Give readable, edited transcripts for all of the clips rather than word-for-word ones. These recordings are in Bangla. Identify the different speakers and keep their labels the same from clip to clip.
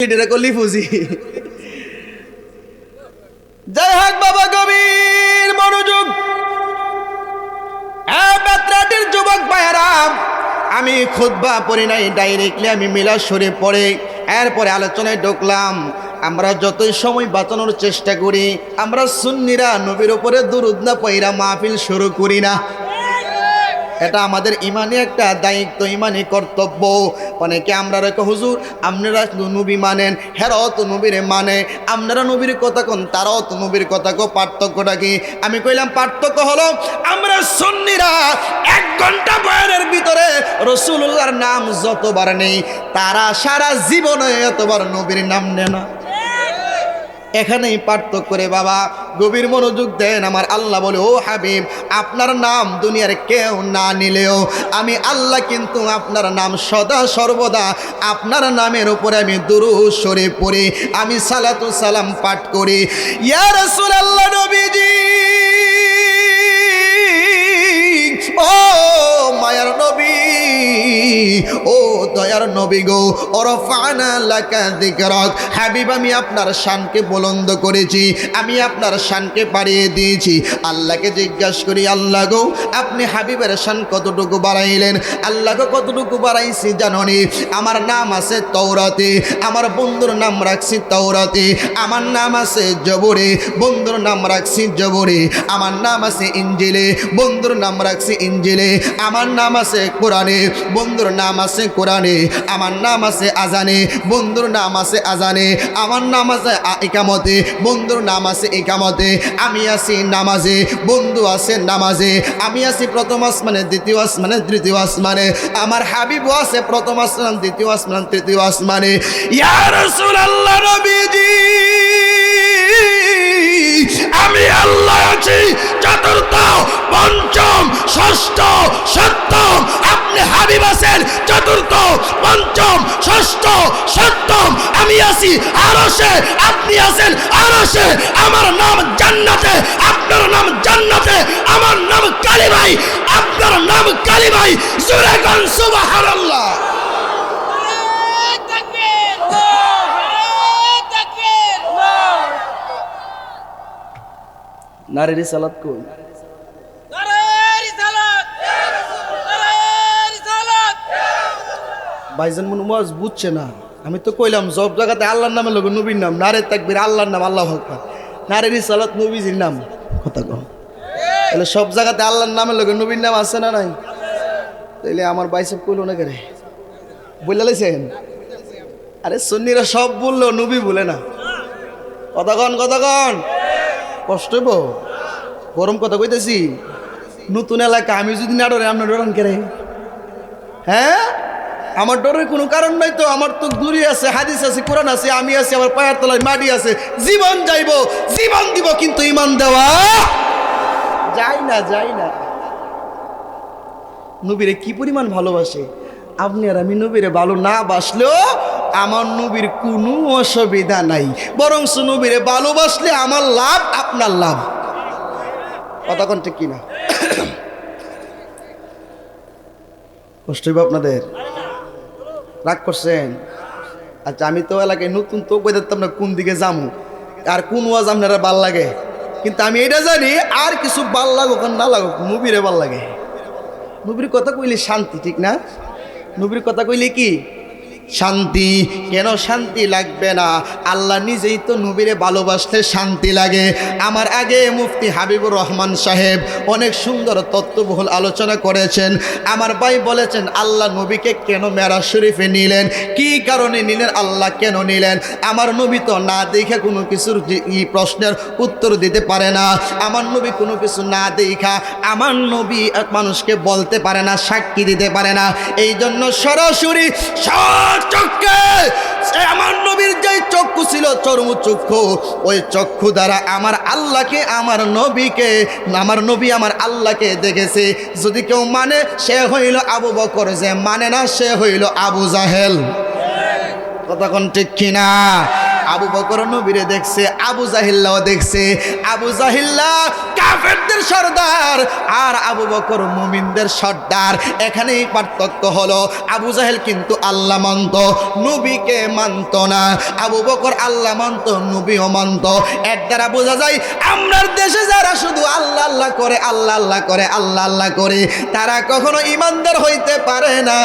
Speaker 1: এটা করলি ফুজি। যাই হোক বাবা, গভীর মনোযোগ। বেত্রাটির যুবক ভাইয়েরা, আমি খুতবা পড়ি নাই, ডাইরেক্টলি আমি মিলাদ শরীফ পড়ে এরপরে আলোচনায় ঢুকলাম। আমরা যতই সময় বাঁচানোর চেষ্টা করি, আমরা সুন্নিরা নবীর উপরে দুরূদ না পড়া মাহফিল শুরু করি না। এটা আমাদের ইমানি একটা দায়িত্ব, ইমানি কর্তব্য। অনেকে আমরা রেখে হুজুর আপনারা নবী মানেন, হেরাও তো নবীরে মানে, আপনারা নবীর কথা কোন, তারাও তো নবীর কথা কো, পার্থক্যটা কি? আমি কইলাম পার্থক্য হলো আমরা সুন্নিরা 1 ঘন্টা বয়ানের ভিতরে রাসূলুল্লাহর নাম যতবার নেই, তারা সারা জীবনে এতবার নবীর নাম নেয় না। এখানেই পার্থক্য রে বাবা। গভীর মনোযোগ দেন। আমার আল্লাহ বলে, ও হাবিব, আপনার নাম দুনিয়ার কেউ না নিলেও আমি আল্লাহ কিন্তু আপনার নাম সদা সর্বদা আপনার নামের উপরে আমি দুরূদ শরীফ পড়ি, আমি সালাতু সালাম পাঠ করি। ইয়া রাসূলুল্লাহ, নবীজি, ও মায়ার নবী, ও দয়ার নবী গো, ওরফানা লাকা যিকরাক, হাবিব আমি আপনার শানকে বুলন্দ করেছি, আমি আপনার শানকে বাড়িয়ে দিয়েছি। আল্লাহকে জিজ্ঞাসা করি, আল্লাহ গো আপনি হাবিবের শান কতটুকু বাড়াইলেন? আল্লাহ গো কতটুকু বাড়াইছি জাননি? আমার নাম আছে তওরাতে, আমার বন্ধুর নাম রাখছি তওরাতে, আমার নাম আছে জবরে, বন্ধুর নাম রাখছি জবরে, আমার নাম আছে ইঞ্জিলে, বন্ধুর নাম রাখছি ইঞ্জিলে, আমার নাম আছে কোরআনে, বন্ধুর নাম আছে কোরআনে, আমার নাম আছে আজানে, বন্ধুর নাম আছে আজানে, আমার নাম আছে ইকামতে, বন্ধুর নাম আছে ইকামতে, আমি আছি নামাজে, বন্ধু আছে নামাজে, আমি আছি প্রথম আসমানে, দ্বিতীয় আসমানে, তৃতীয় আসমানে, আমার হাবিবও আছে প্রথম আসমান, দ্বিতীয় আসমান, তৃতীয় আসমানে। ইয়া রাসূলুল্লাহ, নবীজি, আমি আল্লাহ আছি চতুর্থ, পঞ্চম, ষষ্ঠ, সপ্তম, আপনি হাবিব আছেন চতুর্থ, পঞ্চম, ষষ্ঠ, সপ্তম, আমি আছি আরশে, আপনি আছেন আরশে, আমার নাম জান্নাতে, আপনার নাম জান্নাতে, আমার নাম কালী ভাই, আপনার নাম কালী ভাই। জোরে কোন সুবহানাল্লাহ। নারে রিসালাত কই? ভাইজান মনে ওয়াজ বুঝছে না। আমি তো কইলাম সব জায়গাতে আল্লাহর নামে লোক নবীর নাম, নারে তাকবীর, আল্লাহর নাম, আল্লাহু আকবার, নারে রিসালাত, নবীজির নাম, কথা কম। তাহলে সব জায়গাতে আল্লাহর নামে লোক নবীর নাম আছে না নাই? তাইলে আমার বাইসব কইলো না করে বইলা লাইছেন? আরে সুন্নিরা সব বললো, নবী বলে না। কথা কন, কথা কন, কষ্ট হইব। গরম কথা কইতেছি। নতুন এলাকা, আমি যদি না ডরে আপনার ডরান কেরে? হ্যাঁ, আমার ডরের কোনো কারণ নাই তো। আমার তো দূরে আছে, হাদিস আছে, কোরআন আছে, আমি আছি, আমার পায়ের তলায় মাটি আছে। জীবন যাইব, জীবন দিব, কিন্তু ইমান দেওয়া যায় না, যায় না। নবীরে কি পরিমাণ ভালোবাসে আপনি আর আমি। নবীরে ভালো না বাসলেও আমার নবীর কোনো অসুবিধা নাই, বরং নবীরে ভালোবাসলে আমার লাভ, আপনার লাভ। কথা কোন ঠিক কিনা? কষ্ট হইব আপনাদের? রাগ করছেন? আচ্ছা, আমি তো এলাকায় নতুন, তো কই দিতাম না কোন দিকে যামু আর কোন ওয়াজ আপনারা ভাল লাগে, কিন্তু আমি এটা জানি আর কিছু ভাল লাগুক আর না লাগুক, নবীরে ভাল লাগে। নবীর কথা কইলে শান্তি, ঠিক না? নবীর কথা কইলে কি শান্তি। কেন শান্তি লাগবে না? আল্লাহ নিজেই তো নবীরে ভালোবাসলে শান্তি লাগে। আমার আগে মুফতি হাবিবুর রহমান সাহেব অনেক সুন্দর তত্ত্ববহুল আলোচনা করেছেন। আমার ভাই বলেছেন আল্লাহ নবীকে কেন মেরাজ শরীফে নিলেন, কি কারণে নিলেন, আল্লাহ কেন নিলেন? আমার নবী তো না দেখে কোনো কিছুর প্রশ্নের উত্তর দিতে পারে না। আমার নবী কোনো কিছু না দেখা, আমার নবী মানুষকে বলতে পারে না, সাক্ষী দিতে পারে না। এই জন্য সরাসরি চক্ষে, আমার নবীর যে চক্ষু ছিল চর্ম চক্ষু, ওই চক্ষু দ্বারা আমার আল্লাহকে, আমার নবীকে, আমার নবী আমার আল্লাহকে দেখেছে। যদি কেউ মানে সে হইল আবু বকর, যে মানে না সে হইল আবু জাহেল। কথা কোন ঠিক কিনা? আবু বকর নবীরে দেখছে, আবু জাহিল্লাও দেখছে। আবু জাহিল্লা কাফেরদের সর্দার আর আবু বকর মুমিনদের সর্দার। এখানেই পার্থক্য হলো, আবু জাহেল কিন্তু আল্লাহ মানত, নবীকে মানত না। আবু বকর আল্লাহ মানত, নবীও মানত। এর দ্বারা বোঝা যায় আমরার দেশে যারা শুধু আল্লাহ আল্লাহ করে, আল্লাহ আল্লাহ করে, আল্লাহ আল্লাহ করে, তারা কখনো ইমানদার হইতে পারে না।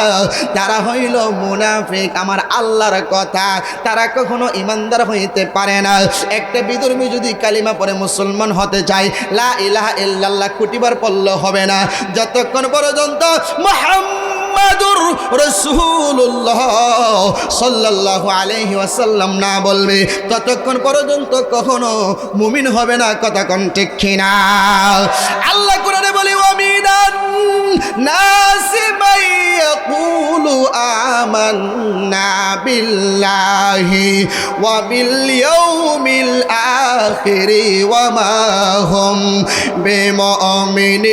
Speaker 1: তারা হইল মুনাফিক। আমার আল্লাহর কথা, তারা কখনো ইমানদার হইতে পারে না। একটা বিধর্মী যদি কালিমা পড়ে মুসলমান হতে চায়, লা ইলাহা ইল্লাল্লাহ কোটিবার পড়লে হবে না, যতক্ষণ পর্যন্ত মুহাম্মাদুর রাসূলুল্লাহ সাল্লাল্লাহু আলাইহি ওয়াসাল্লাম না বলবে, ততক্ষণ পর্যন্ত কখনো মুমিন হবে না। কথা কোন ঠিক কিনা? আল্লাহ কোরআনে বলে, ওয়ামিনান নাসি মান ইয়াকুলু আমান্না বিল্লাহি ওয়া বিল ইয়াউমিল আখিরি ওয়া মা হুম বিমুমিনিন।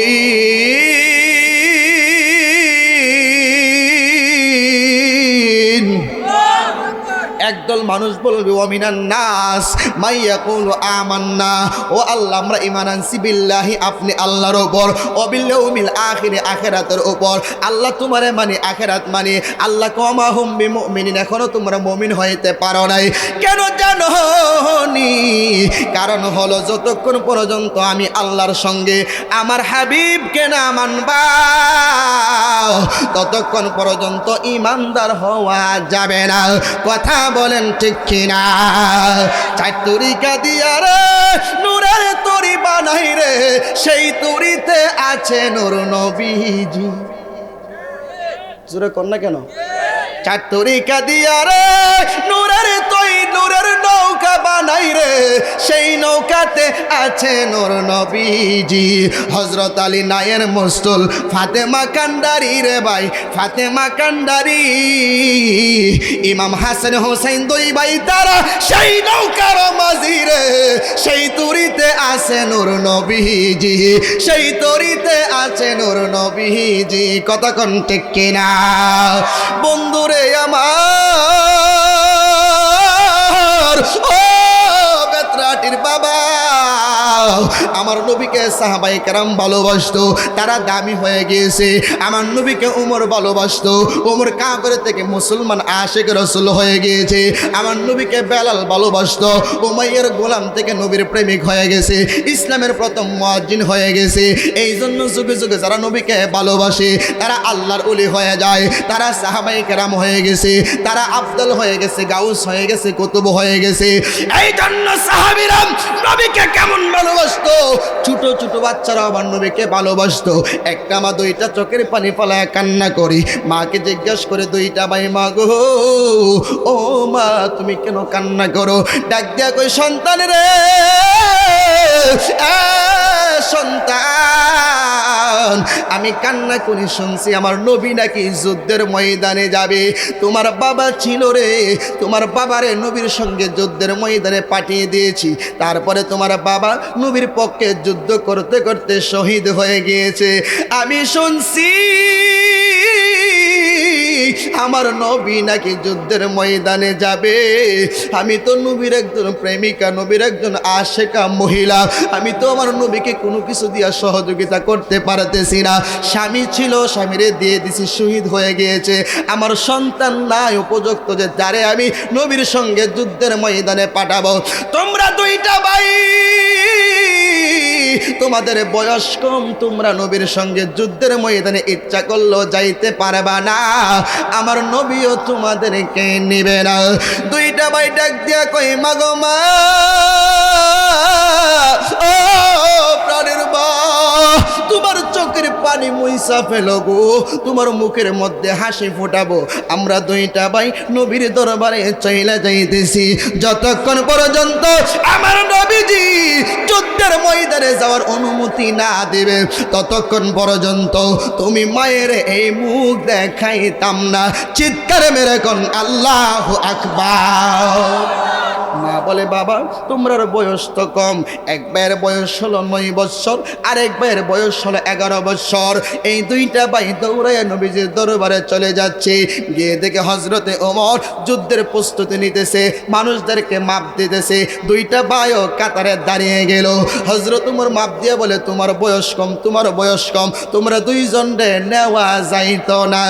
Speaker 1: একদল মানুষ বলবে, ওয়ামিনান নাস মাইয়াকুলু আমান্না, ও আল্লাহ আমরা ঈমান আনছি, বিল্লাহি আপনি আল্লাহর উপর, ও বিল ইয়াউমিল আখির আখিরাতের উপর, আল্লাহ তোমারে মানে, আখিরাত মানে। আল্লাহ কমা হুম বিমুমিনিন, এখনো তোমরা মুমিন হইতে পারো নাই। কেন জানো নি? কারণ হলো যতক্ষণ পর্যন্ত আমি আল্লাহর সঙ্গে আমার হাবিবকে না মানবা, ততক্ষণ পর্যন্ত ইমানদার হওয়া যাবে না। কথা বলেন ঠিক কিনা? চার তরিকা দিয়া রে নূরের তরি বানাই রে, সেই তরিতে আছে নূর নবীজি। জোরে কর না কেন? চার তরিকা দিয়া রে নূরের নূরের নৌকা বানাই রে, সেই নৌকাতে আছে নূর নবীজি। হযরত আলী নায়ের মুস্তুল, ফাতেমা কান্ডারি রে ভাই, ফাতেমা কান্ডারি, ইমাম হাসান হোসেন দুই ভাই তারা সেই নৌকার মাঝি রে, সেই তরিতে আছে নূর নবীজি, সেই তরিতে আছে নূর নবীজি। কথা কোন ঠিক কিনা? বন্ধুরে আমার, ও বেত্রাটির বাবা, আমার নবীকে সাহাবায়ে কেরাম ভালোবাসতো, তারা দামি হয়ে গিয়েছে। আমার নবীকে উমর ভালোবাসতো, উমর কাফের থেকে মুসলমান আশিক রাসূল হয়ে গিয়েছে। আমার নবীকে বেলাল ভালোবাসতো, উমাইয়ার গোলাম থেকে নবীর প্রেমিক হয়ে গেছে, ইসলামের প্রথম মুয়াজ্জিন হয়ে গেছে। এই জন্য যুগে যুগে যারা নবীকে ভালোবাসে তারা আল্লাহর ওলি হয়ে যায়, তারা সাহাবায়ে কেরাম হয়ে গেছে, তারা আফদল হয়ে গেছে, গাউস হয়ে গেছে, কুতুব হয়ে গেছে। এই জন্য সাহাবীরা নবীকে কেমন ভালোবাসতো, ছোট ছোট বাচ্চারা আমার নবীকে ভালোবাসতো। একটা মা দুইটা চোখের পানি ফেলায় কান্না করি, মাকে জিজ্ঞাসা করে, দুইটা ভাই মা গো, ও মা তুমি কেন কান্না করো? ডাক দিয়া কই, সন্তান রে, সন্তান, আমি কান্না করি শুনছি আমার নবী নাকি যুদ্ধের ময়দানে যাবে। তোমার বাবা ছিল রে, তোমার বাবারে নবীর সঙ্গে যুদ্ধের ময়দানে পাঠিয়ে দিয়েছি, তারপরে তোমার বাবা নবীর পক্ষে যুদ্ধ করতে করতে শহীদ হয়ে গিয়েছে। আমি শুনছি আমার নবী নাকি যুদ্ধের ময়দানে যাবে। আমি তো নবীর একজন প্রেমিকা, নবীর একজন আশেকা মহিলা, আমি তো আমার নবীকে কোনো কিছু দিয়া সহযোগিতা করতে পারতেছি না। স্বামী ছিল, স্বামীরে দিয়ে দিছি, শহীদ হয়ে গিয়েছে। আমার সন্তান নাই উপযুক্ত যে যারে আমি নবীর সঙ্গে যুদ্ধের ময়দানে পাঠাবো। তোমরা দুইটা ভাই, তোমাদের বয়স কম, তোমরা নবীর সঙ্গে যুদ্ধের ময়দানে ইচ্ছা করলেও যাইতে পারবা না, আমার নবীও তোমাদেরকে নিবে না। দুইটা ভাই ডাক দিয়া কই, মা গো মা, ও প্রাণের মা, তোমার চোখের পানি মুইসা ফেলো গো, তোমার মুখের মধ্যে হাসি ফোটাবো। আমরা দুইটা ভাই নবীর দরবারে চইলা যাইতেছি, যতক্ষণ পর্যন্ত আমার নবীজি যুদ্ধের ময়দানে যাওয়ার অনুমতি না দেবে, ততক্ষণ পর্যন্ত তুমি মায়ের এই মুখ দেখাইতাম না। চিৎকার মেরে কোন আল্লাহু আকবার। মা বলে বাবা তোমরার বয়স তো কম, এক ভাইয়ের বয়স হলো 9 বছর, আরেক ভাইয়ের বয়স হলো 11 বছর। এই দুইটা ভাই দৌড়াইয়া নবীজির দরবারে চলে যাচ্ছে। গিয়ে দেখে হযরতে ওমর যুদ্ধের প্রস্তুতি নিতেছে, মানুষদেরকে মাপ দিতেছে। দুইটা ভাইও কাতারে দাঁড়িয়ে গেল। হযরত ওমর মাপ দিয়ে বলে তোমার বয়স কম, তোমার বয়স কম, তোমরা দুইজন রে নেওয়া যাইতো না।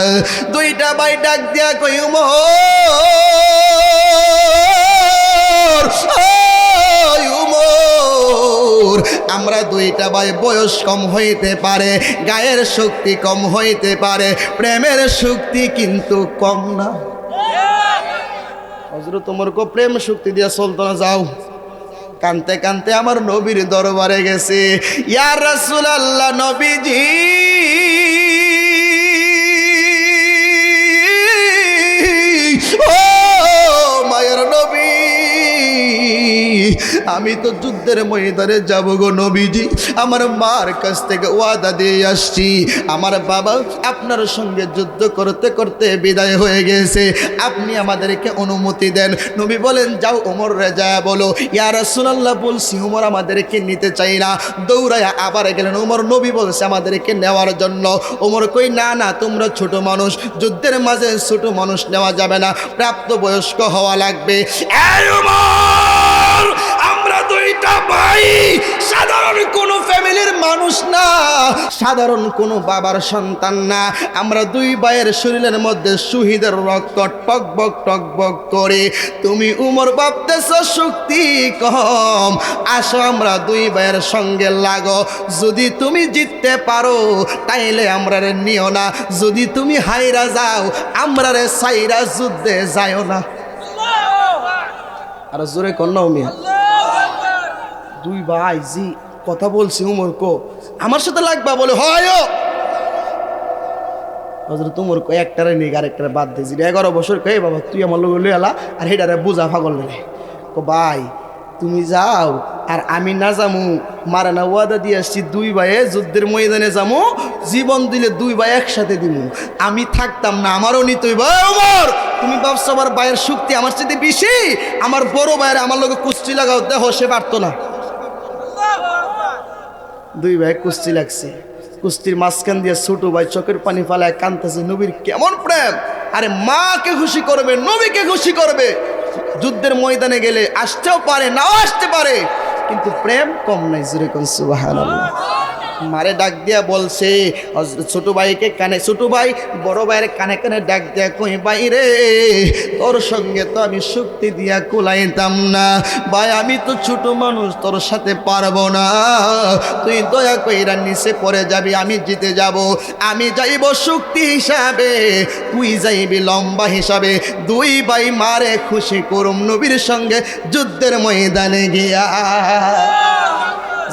Speaker 1: দুইটা ভাই ডাক দিয়া কই ওমর আমরা দুইটা ভাই বয়স কম হইতে পারে, গায়ের শক্তি কম হইতে পারে, প্রেমের শক্তি কিন্তু কম না। হযরত ওমর কো প্রেম শক্তি দিয়া চলতো না, যাও। কানতে কানতে আমার নবীর দরবারে গেছে। ইয়া রাসূলুল্লাহ, নবীজি ও মায়ের নবী, আমি তো যুদ্ধের ময়দানে যাব গো নবীজি। আমার মার কাছ থেকে ওয়াদা দিয়ে আসছি, আমার বাবা আপনার সঙ্গে যুদ্ধ করতে করতে বিদায় হয়ে গেছে, আপনি আমাদেরকে অনুমতি দেন। নবী বলেন যাও ওমর রে যায় বলো ইয়া রাসূলুল্লাহ বলছি ওমর আমাদেরকে নিতে চাই না। দৌড়ায়া আবার গেলেন ওমর, নবী বলছে আমাদেরকে নেওয়ার জন্য। ওমর কই না না, তোমরা ছোট মানুষ, যুদ্ধের মাঝে ছোট মানুষ নেওয়া যাবে না, প্রাপ্তবয়স্ক হওয়া লাগবে। এই ওমর, আমরা দুইটা ভাই সাধারণ কোনো ফ্যামিলির মানুষ না, সাধারণ কোনো বাবার সন্তান না। আমরা দুই ভাইয়ের শরীরের মধ্যে শহীদের রক্ত টকবক টকবক করে। তুমি উমর ভাবতেছ শক্তি কম, আসো আমরা দুই ভাইয়ের সঙ্গে লাগো। যদি তুমি জিততে পারো তাইলে আমরা রে নিও না, যদি তুমি হাইরা যাও আমরা রে সাইরা যুদ্ধে যাইও না। আর জোরে কন্যা মিয়া, দুই ভাই জি কথা বলছি উমর কো আমার সাথে লাগবা বলে হয়। হযরত উমর কো একটারে নিয়ে আরেকটারে বাদ দিয়েছি। 11 বছর কই বাবা তুই আমার লগে লই আলা, আর হেডারে বুঝা পাগল রে। কো ভাই তুমি যাও আর আমি না যামু, মারা না ওয়াদা দিয়ে আসছি দুই ভাইয়ে যুদ্ধের ময়দানে যামু, জীবন দিলে দুই ভাই একসাথে দিমু। আমি থাকতাম না, আমারও নিতই। ভাই ওমর তুমি ভাবছো আমার ভাইয়ের শক্তি আমার চেয়ে বেশি? আমার বড় ভাইয়ের আমার লগে কুস্তি লাগাও, দেহ সে পারতো না। দুই ভাই কুস্তি লাগছে, কুস্তির মাঝখান দিয়ে ছোট ভাই চোখের পানি ফালায় কাঁদতেছে, নবীর কেমন প্রেম! আরে মাকে খুশি করবে, নবীকে খুশি করবে। যুদ্ধের ময়দানে গেলে আসতেও পারে নাও আসতে পারে, কিন্তু প্রেম কম নাই। জোরে কোন সুবহানাল্লাহ। মারে ডাক দিয়া বলছে ছোট ভাইকে কানে, ছোট ভাই বড় ভাইয়ের কানে কানে ডাক দিয়া কই ভাই রে তোর সঙ্গে তো আমি শক্তি দিয়া কুলাইতাম না ভাই, আমি তো ছোট মানুষ, তোর সাথে পারবো না, তুই দয়া কইরা নিচে পড়ে যাবি, আমি জিতে যাব। আমি যাইব শক্তি হিসাবে, তুই যাইবি লম্বা হিসাবে। দুই ভাই মারে খুশি করুম নবীর সঙ্গে যুদ্ধের ময়দানে গিয়া।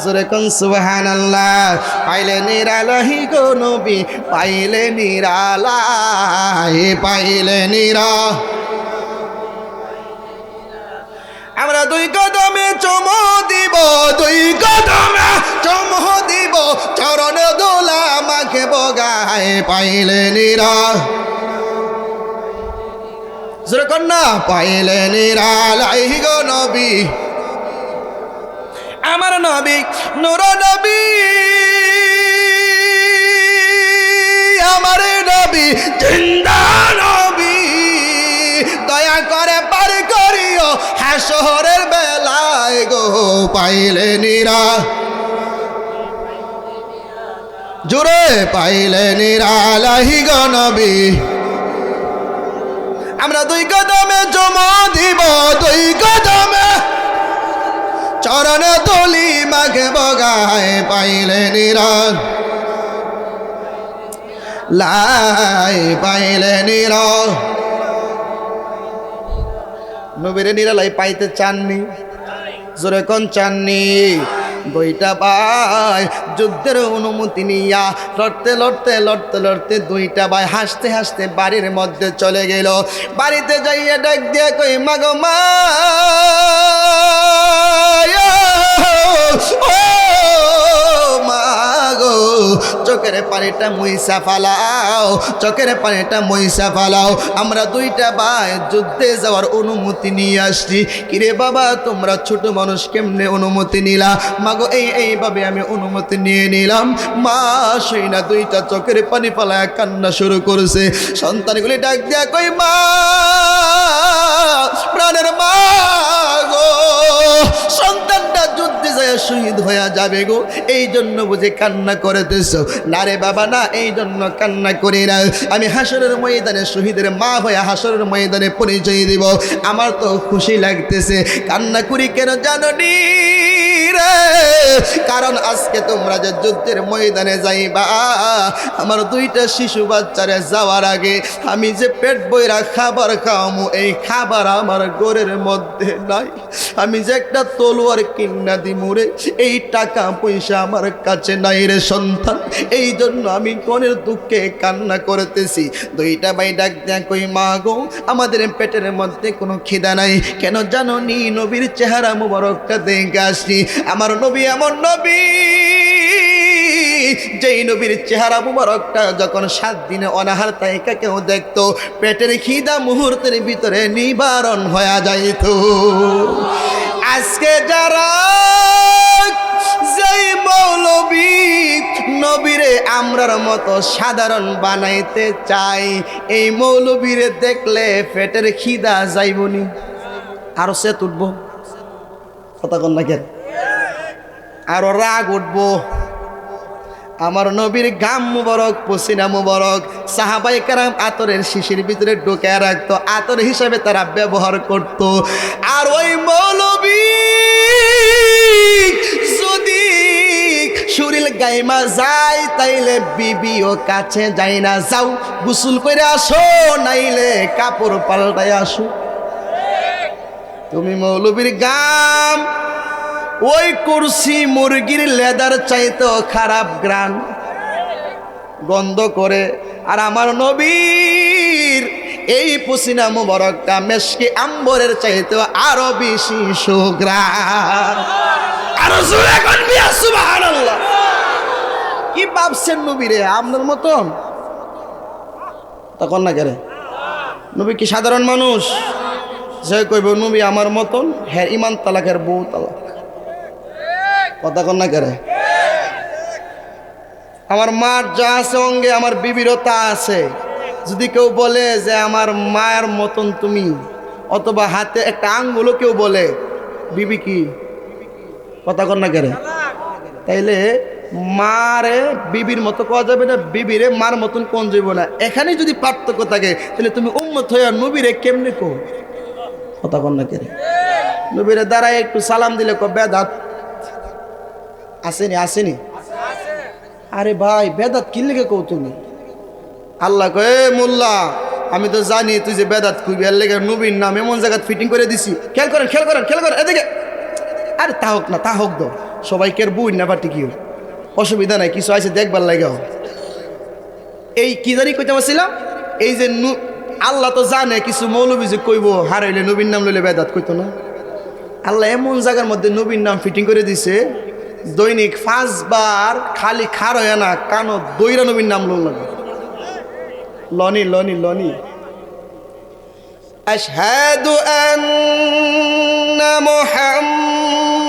Speaker 1: জোরে কোন সুবহানাল্লাহ। পাইলে নিরালাহি গো নবী, পাইলে নিরালাই, পাইলে নিরা। আমরা দুই কদমে চুমু দিব, দুই কদমে চুমু দিব, চরণ দোলা মাকে বগায়, পাইলে নিরা। জোরে কোন না, পাইলে নিরালাই গো নবী, আমার নবী নূর নবী, আমার নবী জিন্দা নবী, দয়া করে পার করিও হাসরের বেলায় গো, পাইলে নিরা। জোরে পাইলে নিরালাহি গো নবী। আমরা দুই কদমে চুমু দিব, দুই কদমে চরণ তুলি মাকে বগায়, পাইলে নিরাল লাই, পাইলে নিরাল। নবীরে নিরালাই পাইতে চাননি? জোরে কোন চাননি? দুইটা ভাই যুদ্ধের অনুমতি নিয়া লড়তে লড়তে লড়তে লড়তে দুইটা ভাই হাসতে হাসতে বাড়ির মধ্যে চলে গেল। বাড়িতে যাইয়া ডাক দিয়া কই মাগো মা, ও মাগো চোখের পানিটা মুইসা ফালাও, চোখের পানিটা মুইসা ফালাও। আমরা দুইটা ভাই যুদ্ধে যাওয়ার অনুমতি নিয়ে আসছি। কিরে বাবা তোমরা ছোট মানুষ কেমনে অনুমতি নিলা? মাগো এইভাবে আমি অনুমতি নিয়ে নিলাম। মা সেই না দুইটা চোখের পানি ফালায় কান্না শুরু করেছে। সন্তানগুলি ডাক দিয়া কই মা, প্রাণের মা গো, সন্তানটা যুদ্ধে যায় শহীদ হয়ে যাবে গো, এই জন্য বুঝে কান্না করিতেছ? না রে বাবা না, এই জন্য কান্না করি না। আমি হাসরের ময়দানে শহীদের মা হয়ে হাসরের ময়দানে পরিচয় দিব। আমার তো খুশি লাগতেছে। কান্না করি কেন জানো নি রে? কারণ আজকে তোমরা যে যুদ্ধের ময়দানে যাইবা, আমার দুইটা শিশু বাচ্চারে যাওয়ার আগে আমি যে পেট বইরা খাবার খাওয়ামু, এই খাবার আমার ঘরের মধ্যে নাই। আমি যে একটা তলোয়ার কিনা দিমুরে, এই টাকা পয়সা আমার কাছে নাই রে সন্তান। এই জন্য আমি মনের দুঃখে কান্না করতেছি। দুইটা ভাই ডাক দেয়া কই মা গো, আমাদের পেটের মধ্যে কোনো খিদা নাই। কেন জানো নি? নবীর চেহারা মুবারকটা দেখে আসছি। আমার নবী এমন নবী, যেই নবীর চেহারা মুবারকটা যখন 7 দিনে অনাহার তাইকা কেউ দেখতো, পেটের খিদা মুহূর্তের ভিতরে নিবারণ হয়ে যাইত। আজকে যারা যেই মৌলবী নবীরে আমরার মতো সাধারণ বানাইতে চাই, এই মৌলবীরে দেখলে পেটের খিদা যাইবনি, আরো সে উঠবো। কথা কন না কেন? আরো রাগ উঠবো। আমার নবীর গাম মুবারক, পসিনা মুবারক সাহাবায়ে কেরাম আতরের শিশির ভিতরে ঢুকে রাখতো, আতর হিসাবে তারা ব্যবহার করত। আর ওই মৌলবী যদি শরীর গাইমা যায়, তাইলে বিবিও কাছে যাই না, যাও গোসল করে আসো, নাইলে কাপড় পাল্টাই আসো। তুমি মৌলবীর গাম, ওই কুরসি মুরগির লেদার চাইতে খারাপ গ্রান গন্ধ করে। আর আমার নবীর এই পসিনা মুবারকটা মেশকে আম্বরের চাইতে আরো বেশি সুগ্রান। আরো জোরে বলবি সুবহানাল্লাহ। কি ভাবছেন নবীরে আপনার মতন? তখন না করে নবী কি সাধারণ মানুষ? যে কইব নবী আমার মতন, হ্যাঁ ইমান তালাকের বউ তালাক। কথা কন না করে? আমার মার যা আছে অঙ্গে আমার বিবিরও তা আছে। যদি কেউ বলে যে আমার মায়ের মতন তুমি, অথবা হাতে একটা আঙ্গুলও কেউ বলে, বিবি কি? কথা কন না করে? তাইলে মারে বিবির মতো কোয়া যাবে না, বিবিরে মার মতন কোন যাইব না। এখানে যদি পার্থক্য থাকে, তাহলে তুমি উম্মত হইয়া নবীরে কেমনে কো? কথা কন না করে? নবীরে দাঁড়ায় একটু সালাম দিলে কো বেদাত আসেনি, আসেনি। আরে ভাই বেদাত কি লিখে কও তুমি? আল্লাহ কয়ে মোল্লা আমি তো জানি তুই যে বেদাত কইবি, এর লেগে নবীর নাম এমন জায়গা ফিটিং করে দিছি। খেয়াল করেন, খেয়াল করেন, খেয়াল করেন এদিকে। আরে তা হোক না, তা হোক দো, সবাইকে বই না পাটি কি অসুবিধা নাই, কিছু আছে দেখবার লাগে। এই কি জানি কইতে পারছিলাম, এই যে আল্লাহ তো জানে কিছু মৌলবী যে কইব হারাইলে নবীর নাম লইলে বেদাত কইতো না। আল্লাহ এমন জায়গার মধ্যে নবীর নাম ফিটিং করে দিছে, দৈনিক 5 বার খালি খার হয় না, কানো দইরা নবীর নাম লনি লনি লনি। আশহাদু আন্না মুহাম্মাদুর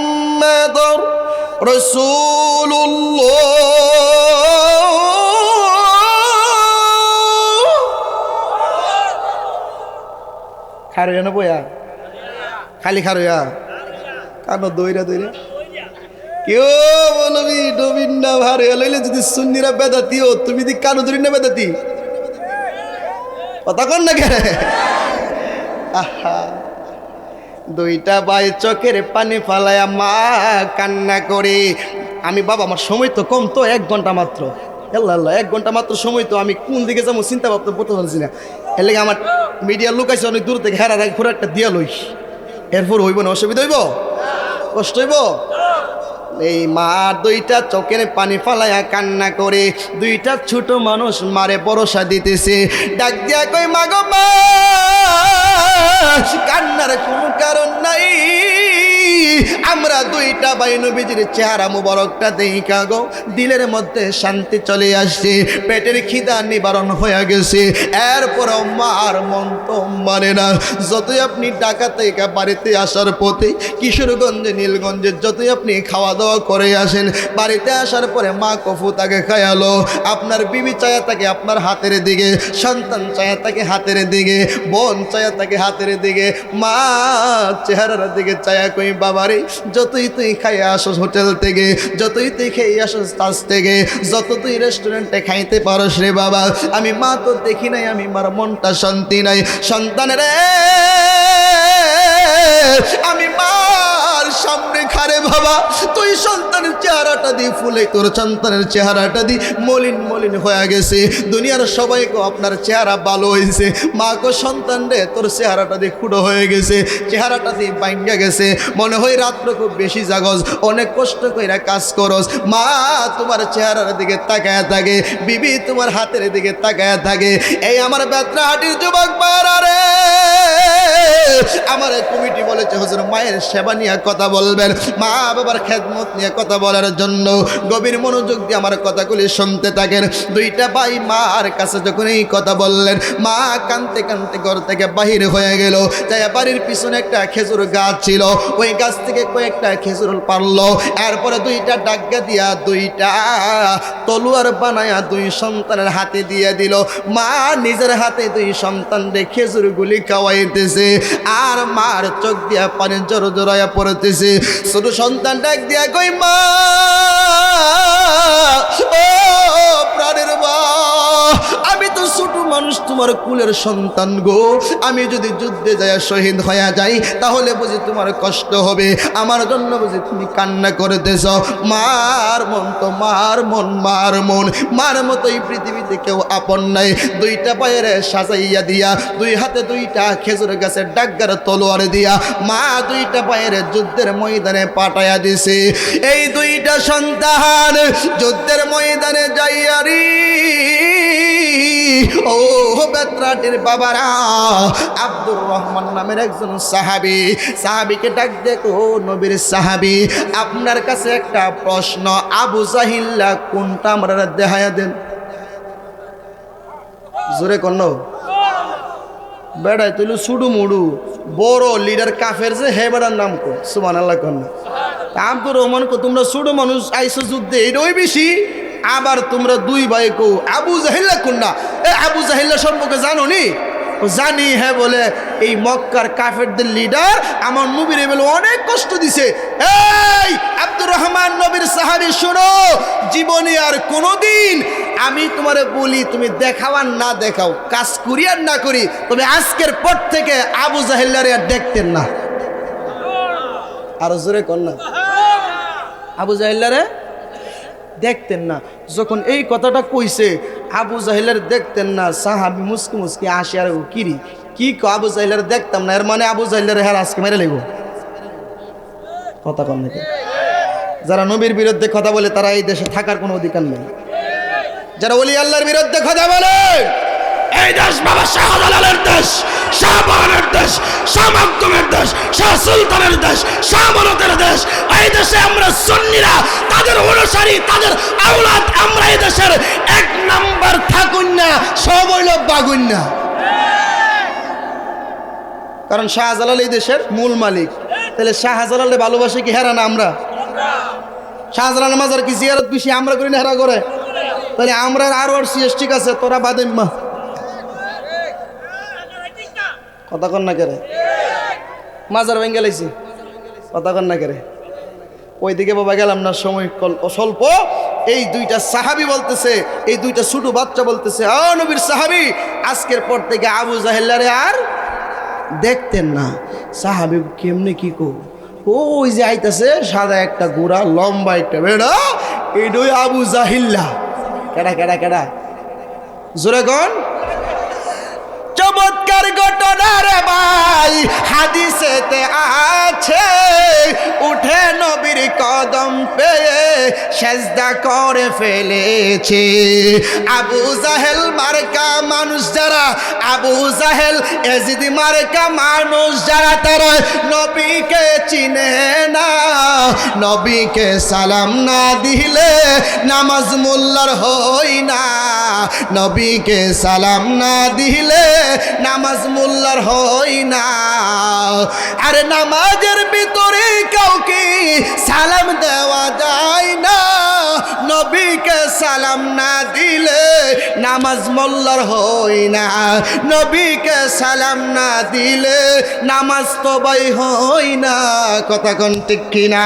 Speaker 1: রাসূলুল্লাহ। খার হয় না বইয়া, খালি খার হইয়া কানো দইরা দইরা। কেউ বলবি নবীর নাম হারে লইলে যদি সুন্নিরা বেদাতিও, তুমি দি কানো ধরি না বেদাতি। কথা কন না কেন? আহা, দুইটা ভাই চোখের পানি ফালায়া মা কান্না করে। আমি বাবা আমার সময় তো কম, তো 1 ঘন্টা মাত্র। আল্লাহ আল্লাহ, 1 ঘন্টা মাত্র সময়, তো আমি কোন দিকে যাবো চিন্তা ভাবতে করতে পারছি না। এর লেগে আমার মিডিয়া লোক আছে অনেক দূর থেকে, হেরার ঘুরে একটা দিয়া লই, এরপর হইব না? অসুবিধা হইব? কষ্ট হইব? এই মা দুইটা চোখের পানি ফালাইয়া কান্না করে, দুইটা ছোট মানুষ মারে ভরসা দিতেছে। ডাক দিয়া কই মা গো মা, কান্নার কোনো কারণ নাই, আমরা দুইটা ভাই নবীজির চেহারা মুবারকটা দেখা গো দিলের মধ্যে শান্তি চলে আসছে, পেটের খিদা নিবারণ হয়ে গেছে। এরপর মার মন তো মানে না। যতই আপনি ঢাকা থেকে বাড়িতে আসার পথে কিশোরগঞ্জে নীলগঞ্জে যতই আপনি খাওয়া দাওয়া করে আসেন, বাড়িতে আসার পরে মা কফু তাকে খায়ালো, আপনার বিবি চায়া তাকে আপনার হাতের দিকে, সন্তান চায়া তাকে হাতের দিকে, বোন চায়া তাকে হাতের দিকে, মা চেহারার দিকে চায়া কই বাবারে যতই তুই খাইয়ে আসস হোটেল থেকে, যতই তুই খেয়ে আসস তাস থেকে, যত তুই রেস্টুরেন্টে খাইতে পারস রে বাবা, আমি মা তো দেখি নাই, আমি মার মনটা শান্তি নাই। সন্তানের আমি মার সামনে খারে বাবা, তুই সন্তানের চেহারাটা দিয়ে ফুলে, তোর সন্তানের চেহারাটা দিয়ে মলিন মলিন হয়ে গেছে। দুনিয়ার সবাইকে আপনার চেহারা ভালো হয়েছে, মা কো সন্তান রে তোর চেহারাটা দিয়ে খুঁড়ো হয়ে গেছে, চেহারাটা দিয়ে ভাঙ্গা গেছে, মনে হয় রাত্র খুব বেশি জাগস, অনেক কষ্ট কইরা কাজ করস। মা তোমার চেহারার দিকে তাকায় থাকে, বিবি তোমার হাতের দিকে তাকায় থাকে। এই আমার বেত্রাহাটির যুবক বারা রে, আমার কমিটি বলেছে হুজুর মায়ের সেবা নিয়ে কথা বলবেন, মা বাবার খেদমত নিয়ে কথা বলার জন্য। গভীর মনোযোগ দিয়ে আমার কথাগুলি শুনতে থাকেন। দুইটা ভাই মার কাছে যখন এই কথা বললেন, মা কানতে কানতে ঘর থেকে বাহির হয়ে গেল। তাই বাড়ির পিছনে একটা খেজুর গাছ ছিল, ওই গাছ থেকে কয়েকটা খেজুর পারলো। এরপরে দুইটা ডাগ্গা দিয়া দুইটা তলোয়ার বানায়া দুই সন্তানের হাতে দিয়ে দিল। মা নিজের হাতে দুই সন্তানদের খেজুরগুলি খাওয়াইতেছে, আর মার চোখ দিয়া পানি জোর জোরাইয়া পড়তেছে। ছোট সন্তান ডাক দিয়া কই মা, ও প্রাণের মা, আমি তো ছোট মানুষ, তোমার কুলের সন্তান গো, আমি যদি যুদ্ধে যায় শহীদ হয়ে যাই তাহলে বুঝি তোমার কষ্ট হবে, আমার জন্য বুঝি তুমি কান্না করতেছ। মার মন তো মার মন, মার মন, মার মতোই পৃথিবীতে কেউ আপন নাই। দুইটা পায়ের সাজাইয়া দিয়া, দুই হাতে দুইটা খেজুর গাছের ডাগ্গার তলোয়ার দিয়া মা দুইটা পায়ের যুদ্ধের ময়দানে পাঠাইয়া দিছে। এই দুইটা সন্তান যুদ্ধের ময়দানে যাইয়ারি, ও বেত্রাটির বাবারা, আব্দুর রহমান নামের একজন সাহাবীকে ডাক দেখো, নবীর সাহাবী, আপনার কাছে একটা প্রশ্ন, আবু জাহিল্লা কোনটা আমরা দেখাইয়া দেন। জোরে কন্ন বেড়াই তুই সুডু মুডু বড় লিডার কাফের যে হে বেড়ার নাম কো সুবহানাল্লাহ কন্যা। আব্দুর রহমান কো তোমরা সুডু মানুষ আইসো যুদ্ধে, এটাই বেশি। আবার তোমরা দুই ভাই কো আবু জাহিল্লা কন্যা, এ আবু জাহিল্লা সম্পর্কে জানো নি? জানি, হ্যাঁ বলে এই মক্কার কাফেরদের লিডার আমার নবীর বলে অনেক কষ্ট দিছে। এই আব্দুর রহমান নবীর সাহাবী শোনো, জীবনে আর কোনোদিন আমি তোমারে বলি তুমি দেখাও আর না দেখাও, কাজ করি আর না করি, তবে আজকের পর থেকে আবু জাহিল্লারে আর দেখতেন না। আর জোরে কর না, আবু জাহিল্লারে দেখতেন না। যখন এই কথাটা কইছে আবু জাহিলার দেখতেন না, সাহাবী মুসকি মুসকি আসে আর কিরি কি আবু জাহিলার দেখতাম না, এর মানে আবু জাহিলার হ্যাঁ আজকে মেরে লেব। কথা কম নাকি? যারা নবীর বিরুদ্ধে কথা বলে তারা এই দেশে থাকার কোনো অধিকার নেই। যারা ওলি আল্লাহর বিরুদ্ধে কথা বলে, এই দেশ বাবা শাহজালালের দেশ, শাহবানের দেশ, শাহ মাকদুমের দেশ, শাহ সুলতানের দেশ, শাহ মনতের দেশ। এই দেশে আমরা সুন্নিরা, তাদের অনুসারী, তাদের আওলাদ, আমরা এই দেশের এক নাম্বার থাকুন না, সব হইল বাগুন না। কারণ শাহজালাল এই দেশের মূল মালিক। তাহলে শাহজালালে ভালোবাসে কি হেরা না আমরা? শাহজালাল মাজার কি জিয়ারত বেশি আমরা করি না হেরা করে? তাহলে আমরা আরো আর সিএস ঠিক আছে, তোরা বাদে মা কথা কন না কেরে, মাজার ভেঙ্গে লাইছি কথা কন না কেরে। ওইদিকে বাবা গেলাম না, সময় স্বল্প। এই দুইটা সাহাবী বলতেছে, এই দুইটা ছোট বাচ্চা বলতেছে, ও নবীর সাহাবী, আজকের পর থেকে আবু জাহিল্লারে আর দেখতেন না। সাহাবী কেমনে কি কো, ওই যে আইতাছে সাদা একটা গোড়া লম্বা একটা বেড়া, এইটাই আবু জাহিল্লা। কেডা কেডা কেডা জোরে কন। চমৎকার ঘটনা রে ভাই, হাদিসেতে আছে, উঠে নবীর কদম পেয়ে সেজদা করে ফেলেছে। আবু জাহেল মার্কা মানুষ যারা, আবু জাহেল এজিদ মার্কা মানুষ যারা, তারা নবী নবীকে চিনে না, নবীকে সালাম না দিলে নামাজ মোল্লার হই না, নবীকে সালাম না দিলে নামাজ মোল্লার হই না। আরে নামাজের ভিতরে কাউকে সালাম দেওয়া যায় না, নবীকে সালাম না দিলে নামাজ মোল্লার হই না, নবীকে সালাম না দিলে নামাজ তবাই হই না। কথা কোন ঠিক কিনা?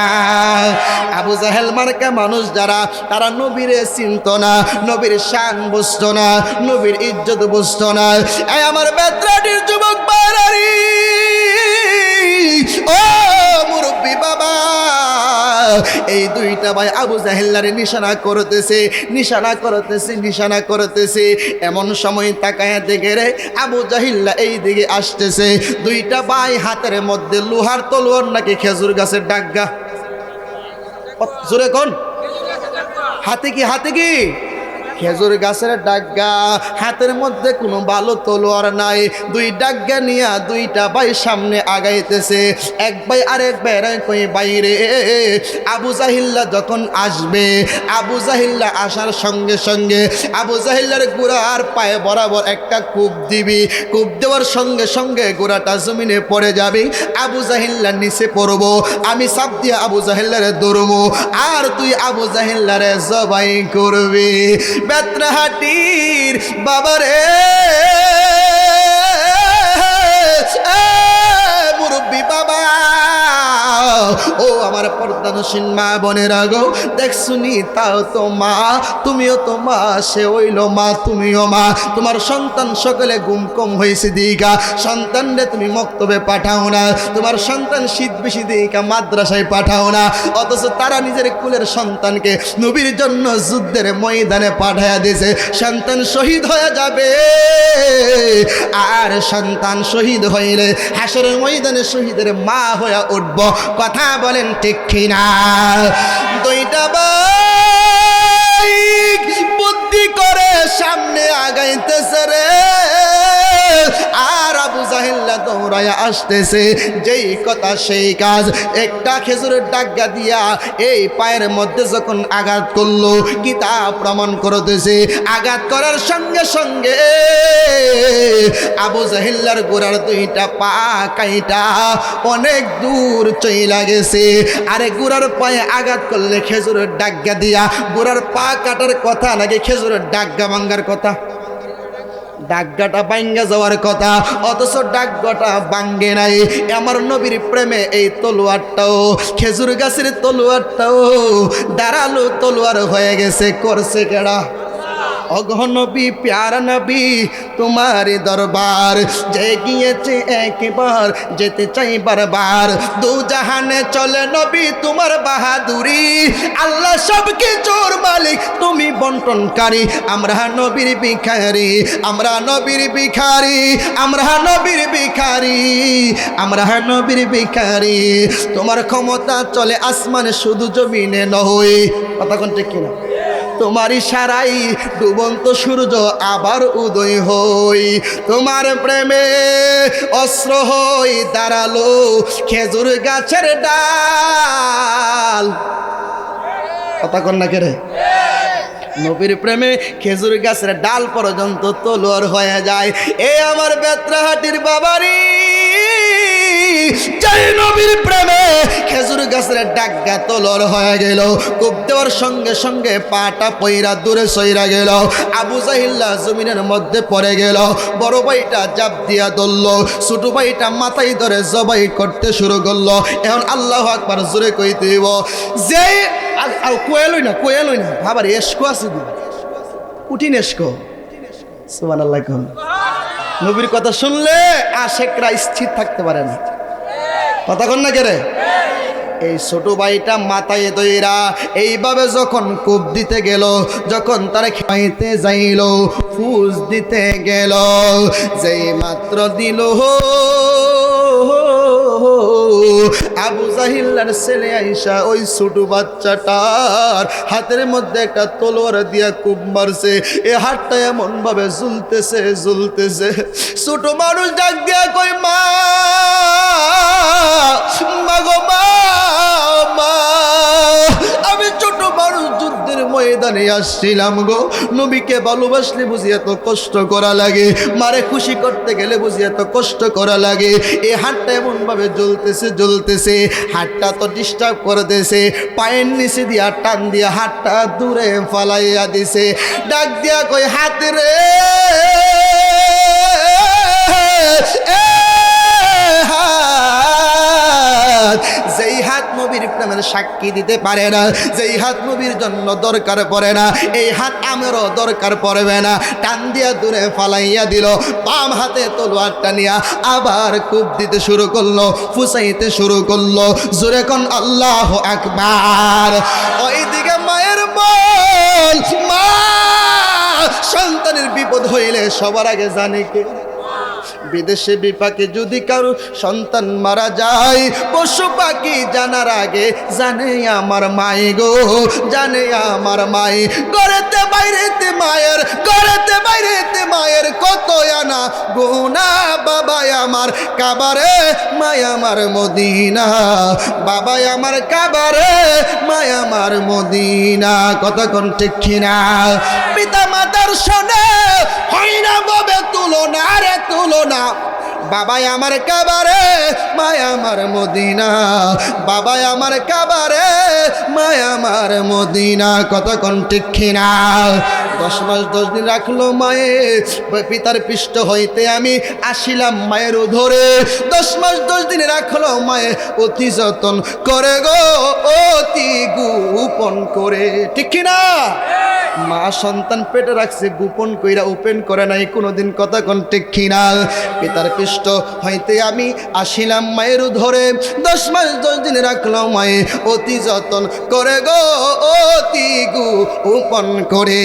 Speaker 1: আবু জাহেল মার্কা মানুষ যারা, তারা নবীরে চিনত না, নবীর শান বুঝতো না, নবীর ইজ্জত বুঝতো না। এই আমার বেত্রাটির যুবক বাইরারি, ও মুরব্বী বাবা, এই দুইটা ভাই আবু জাহেল্লারে নিশানা করতেছে, নিশানা করতেছে, নিশানা করতেছে। এমন সময় তাকায় দেখে রে আবু জাহিল্লা এই দিকে আসতেছে। দুইটা ভাই হাতের মধ্যে লোহার তলোয়ার নাকি খেজুর গাছের ডাগা। জোরে কোন? হাতে কি? হাতে কি? খেজুর গাছের ডাগা, হাতের মধ্যে কোনো ভালো তলোয়ার নাই। দুই ডাগা নিয়ে দুইটা ভাই সামনে আগাইতেছে। এক ভাই আরেক ভাইরা কই বাইরে আবু জাহিল্লা যখন আসবে, আবু জাহিল্লা আসার সঙ্গে সঙ্গে আবু জাহিল্লার গোড়ার পায়ে বরাবর একটা কূপ দিবি, কূপ দেওয়ার সঙ্গে সঙ্গে গোড়াটা জমিনে পড়ে যাবে। আবু জাহিল্লা নিচে পড়বো, আমি সাপ দিয়ে আবু জাহিল্লারে ধরবো, আর তুই আবু জাহিল্লারে জবাই করবি। বেত্রাহাটির বাবারে, মুরব্বী বাবা, ও আমার পর্দানসীন মা বোনেরা গো, দেখছুনি তাও তো মা, তুমিও তো মা, সে হইল মা, তুমিও মা। তোমার সন্তান সকলে গুম কম হয়েছে দিকা সন্তানরে তুমি মক্তবে পাঠাও না, তোমার সন্তান শীত বেশি দিকা মাদ্রাসায় পাঠাও না, অথচ তারা নিজের কুলের সন্তানকে নবীর জন্য যুদ্ধের ময়দানে পাঠাইয়া দিয়েছে। সন্তান শহীদ হয়ে যাবে, আর সন্তান শহীদ হইলে হাসরের ময়দানে শহীদের মা হয়ে উঠব। কথা বলেন ঠিক কিনা? দুইটা ভাই বুদ্ধি করে সামনে আগাইতেছে রে, আর আবু জাহিল্লা দৌড়াইয়া আসতেছে। যেই কথা সেই কাজ। একটা খেজুরের ডাগা দিয়া এই পায়ের মধ্যে যখন আঘাত করলো, কিতাব প্রমাণ করতেছে আঘাত করার সঙ্গে সঙ্গে আবু জাহিল্লার গোড়ার দুইটা পা কাইটা অনেক দূর চইলা গেছে। আরে গোড়ার পায়ে আঘাত করলে খেজুরের ডাগা দিয়া গোড়ার পা কাটার কথা নাকি খেজুরের ডাগা ভাঙ্গার কথা? ডাগগাটা ভাঙ্গা যাওয়ার কথা, অথচ ডাগগাটা ভাঙ্গে নাই। আমার নবীর প্রেমে এই তলোয়ারটাও, খেজুর গাছের তলোয়ারটাও দাঁড়ালো তলোয়ার হয়ে গেছে। করছে কেডা? অগনবী প্যারা নবী তোমার দরবার, যে গিয়েছে একবার যেতে চাই বারবার। দু জাহানে চলে নবী তোমার বাহাদুরি, আল্লাহ সব কিছুর মালিক তুমি বন্টনকারী। আমরা নবীর ভিখারি, আমরা নবীর ভিখারি, আমরা নবীর ভিখারি, আমরা নবীর ভিখারি। তোমার ক্ষমতা চলে আসমানে শুধু জমিনে নয়। কথা কোন ঠিক কিনা? তোমার ইশারাই ডুবন্ত সূর্য আবার উদয় হই, তোমার প্রেমে অস্ত্র হই দাঁড়ালো খেজুর গাছের ডাল। কথা কন না কেরে? নবীর প্রেমে খেজুর গাছের ডাল পর্যন্ত তলোয়ার হয়ে যায়। এ আমার বেত্রাহাটির বাবারি, জয় নবীর প্রেমে খেজুর গাছের ডাগা তলোয়ার হয়ে গেল। কূপ দেওয়ার সঙ্গে সঙ্গে পাটা পইরা দূরে সইরা গেল। আবু জাহিল্লা জমিনের মধ্যে পড়ে গেল। বড় ভাইটা জাপ দিয়া ধরল, ছোট ভাইটা মাথায় ধরে জবাই করতে শুরু করলো। এখন আল্লাহু আকবার জোরে কইতে হইব। যে কোয়েলই না, কোয়েলই না, ভাবার এসকো আছে দি উঠিন এসকো। সুবহানাল্লাহ। নবীর কথা শুনলে আশেকরা স্থির থাকতে পারে না। কথা কন না কেরে? এই ছোট ভাইটা মাথায় দইরা এইভাবে যখন কূপ দিতে গেল, যখন তারা খাইতে যাইল, ফুস দিতে গেল, যেই মাত্র দিল আবু জাহিল্লার ছেলে আইসা ওই ছোট বাচ্চাটার হাতের মধ্যে একটা তলোয়ার দিয়া কূপ মারছে। এ হাতটা এমন ভাবে ঝুলতেছে ঝুলতেছে। ছোট মানুষ ডাক দিয়া কই মা, মা ময়দানে আসছিলাম গো, নবীকে ভালোবাসলে বুঝি এত কষ্ট করা লাগে, মারে খুশি করতে গেলে বুঝি এত কষ্ট করা লাগে। এই হাতটা এমনভাবে জ্বলতেছে, হাতটা তো ডিস্টার্ব করতেছে, পায়ের নিচে দিয়া টান দিয়া হাতটা দূরে ফালাইয়া দিছে। ডাক দিয়া কই হাত রে যেই হাত নবীর প্রেমের সাক্ষী দিতে পারে না, যেই হাত নবীর জন্য দরকার পড়ে না, এই হাত আমারও দরকার পড়বে না। টান দিয়া দূরে ফালাইয়া দিল, বাম হাতে তলোয়ারটা নিয়া আবার কূপ দিতে শুরু করলো, ফুসাইতে শুরু করলো। জোরে কোন আল্লাহু আকবার। ওইদিকে মায়ের বল, মা সন্তানের বিপদ হইলে সবার আগে জানে কে? বিদেশে বিপাকে যদি কারো সন্তান মারা যায়, পশু পাখি জানার আগে জানে আমার মাই গো, জানে আমার মাই। ঘরেতে বাইরেতে মায়ের, ঘরেতে বাইরেতে মায়ের কত আনা গুনা। বাবাই আমার কাবারে, মাই আমার মদিনা, বাবাই আমার কাবারে, মাই আমার মদিনা। কতক্ষণ ঠিক কিনা? পিতা মাতার শোনে হয় না ববে তুলনা রে তুলনা। বাবাই আমার কাবারে, মাই আমার মদিনা, বাবাই আমার কাবারে, মাই আমার মদিনা। কতক্ষণ ঠিক কিনা? 10 মাস 10 দিন রাখলো মায়ে, পিতার পৃষ্ঠ হইতে আমি আসিলাম মায়ের ধরে। 10 মাস 10 দিন রাখলো মায়ে, অতি যতন করে গো, অতি গোপন করে। ঠিক কিনা? মা সন্তান পেটে রাখছে গোপন কইরা, ওপেন করে নাই কোনোদিন। কতক্ষণ ঠিক কিনা? পিতার পৃষ্ঠ হইতে আমি আসিলাম মায়ের ধরে। 10 মাস 10 দিন রাখলাম মায়ে, অতি যতন করে গো, অতি গোপন করে।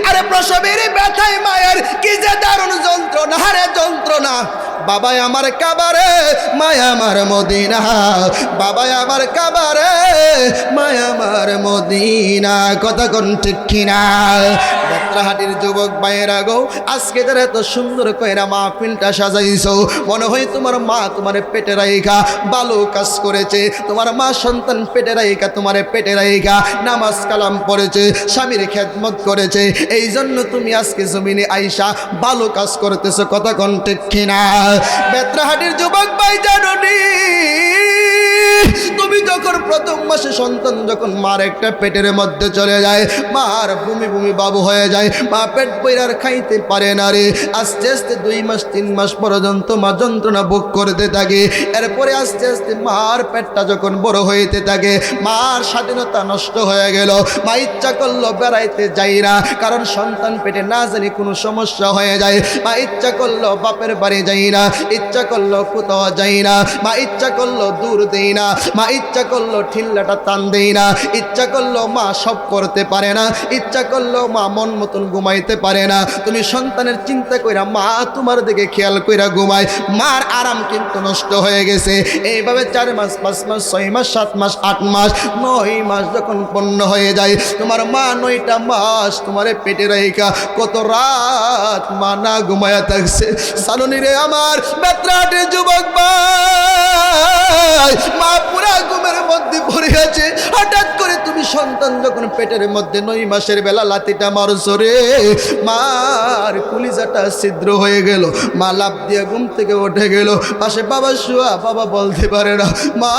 Speaker 1: আরে প্রসবের ব্যথায় মায়ের কি যে দারুণ যন্ত্রণা রে যন্ত্রণা। বাবাই আমার কাবারে, মাই আমার মদিনা, বাবাই আমার কাবারে, মাই আমার মদিনা। কতক্ষণ ঠিক কিনা? যাত্রাহাটির যুবক ভাইয়েরা গো, আজকে যারা এত সুন্দর কইরা মাহফিলটা সাজাইছো, মনে হয় তোমার মা তোমার পেটে রাইখা ভালো কাজ করেছে। তোমার মা সন্তান পেটে রাইখা, তোমার পেটে রাইখা নামাজ কালাম পড়েছে, স্বামীর খেদমত করেছে, এই জন্য তুমি আজকে জমিনে আইসা ভালো কাজ করতেছো। কতক্ষণ ঠিক কিনা? যাত্রাহাটির যুবক ভাই জানো নি, তুমি যখন প্রথম মাসে সন্তান যখন মার একটা পেটের মধ্যে চলে যায়, মার ভূমি ভূমি বাবু হয়ে যায়, মা পেট বইরার খাইতে পারে না রে। আস্তে আস্তে 2 মাস 3 মাস পর্যন্ত মা যন্ত্রণা ভোগ করতে থাকে। এরপরে আস্তে আস্তে মার পেটটা যখন বড় হইতে থাকে, মার স্বাধীনতা নষ্ট হয়ে গেল। মা ইচ্ছা করলো বেড়াইতে যাই না, কারণ সন্তান পেটে না জানি কোনো সমস্যা হয়ে যায়। মা ইচ্ছা করলো বাপের বাড়ি যাই না, ইচ্ছা করলো কোথাও যাই না, মা ইচ্ছা করলো দূর দেই না, মা ইচ্ছা করলো ঠিল্লাটা টান দেই না, ইচ্ছা করলো মা সব করতে পারে না, ইচ্ছা করলো মা মন মতন ঘুমাইতে পারে না। তুমি সন্তানের চিন্তা কইরা মা তোমার দিকে খেয়াল কইরা ঘুমায়, মার আরাম কিন্তু নষ্ট হয়ে গেছে। এইভাবে 4 মাস 5 মাস 6 মাস 7 মাস 8 মাস 9 মাস যখন পূর্ণ হয়ে যায়, তোমার মা 9টা মাস তোমার পেটে রাইখা কত রাত মা না ঘুমায়া থাকছে। সালনি রে আমার যাত্রাহাটির যুবক ভাই, মা পুরা ঘুমের মধ্যে পড়ে আছে। হঠাৎ করে তুমি সন্তান যখন পেটের মধ্যে 9 মাসের বেলা লাতিটা মারছো রে, মার কলিজাটা ছিদ্র হয়ে গেল। মা লাফ দিয়ে ঘুম থেকে উঠে গেল, পাশে বাবা শুয়া, বাবা বলতে পারে না। মা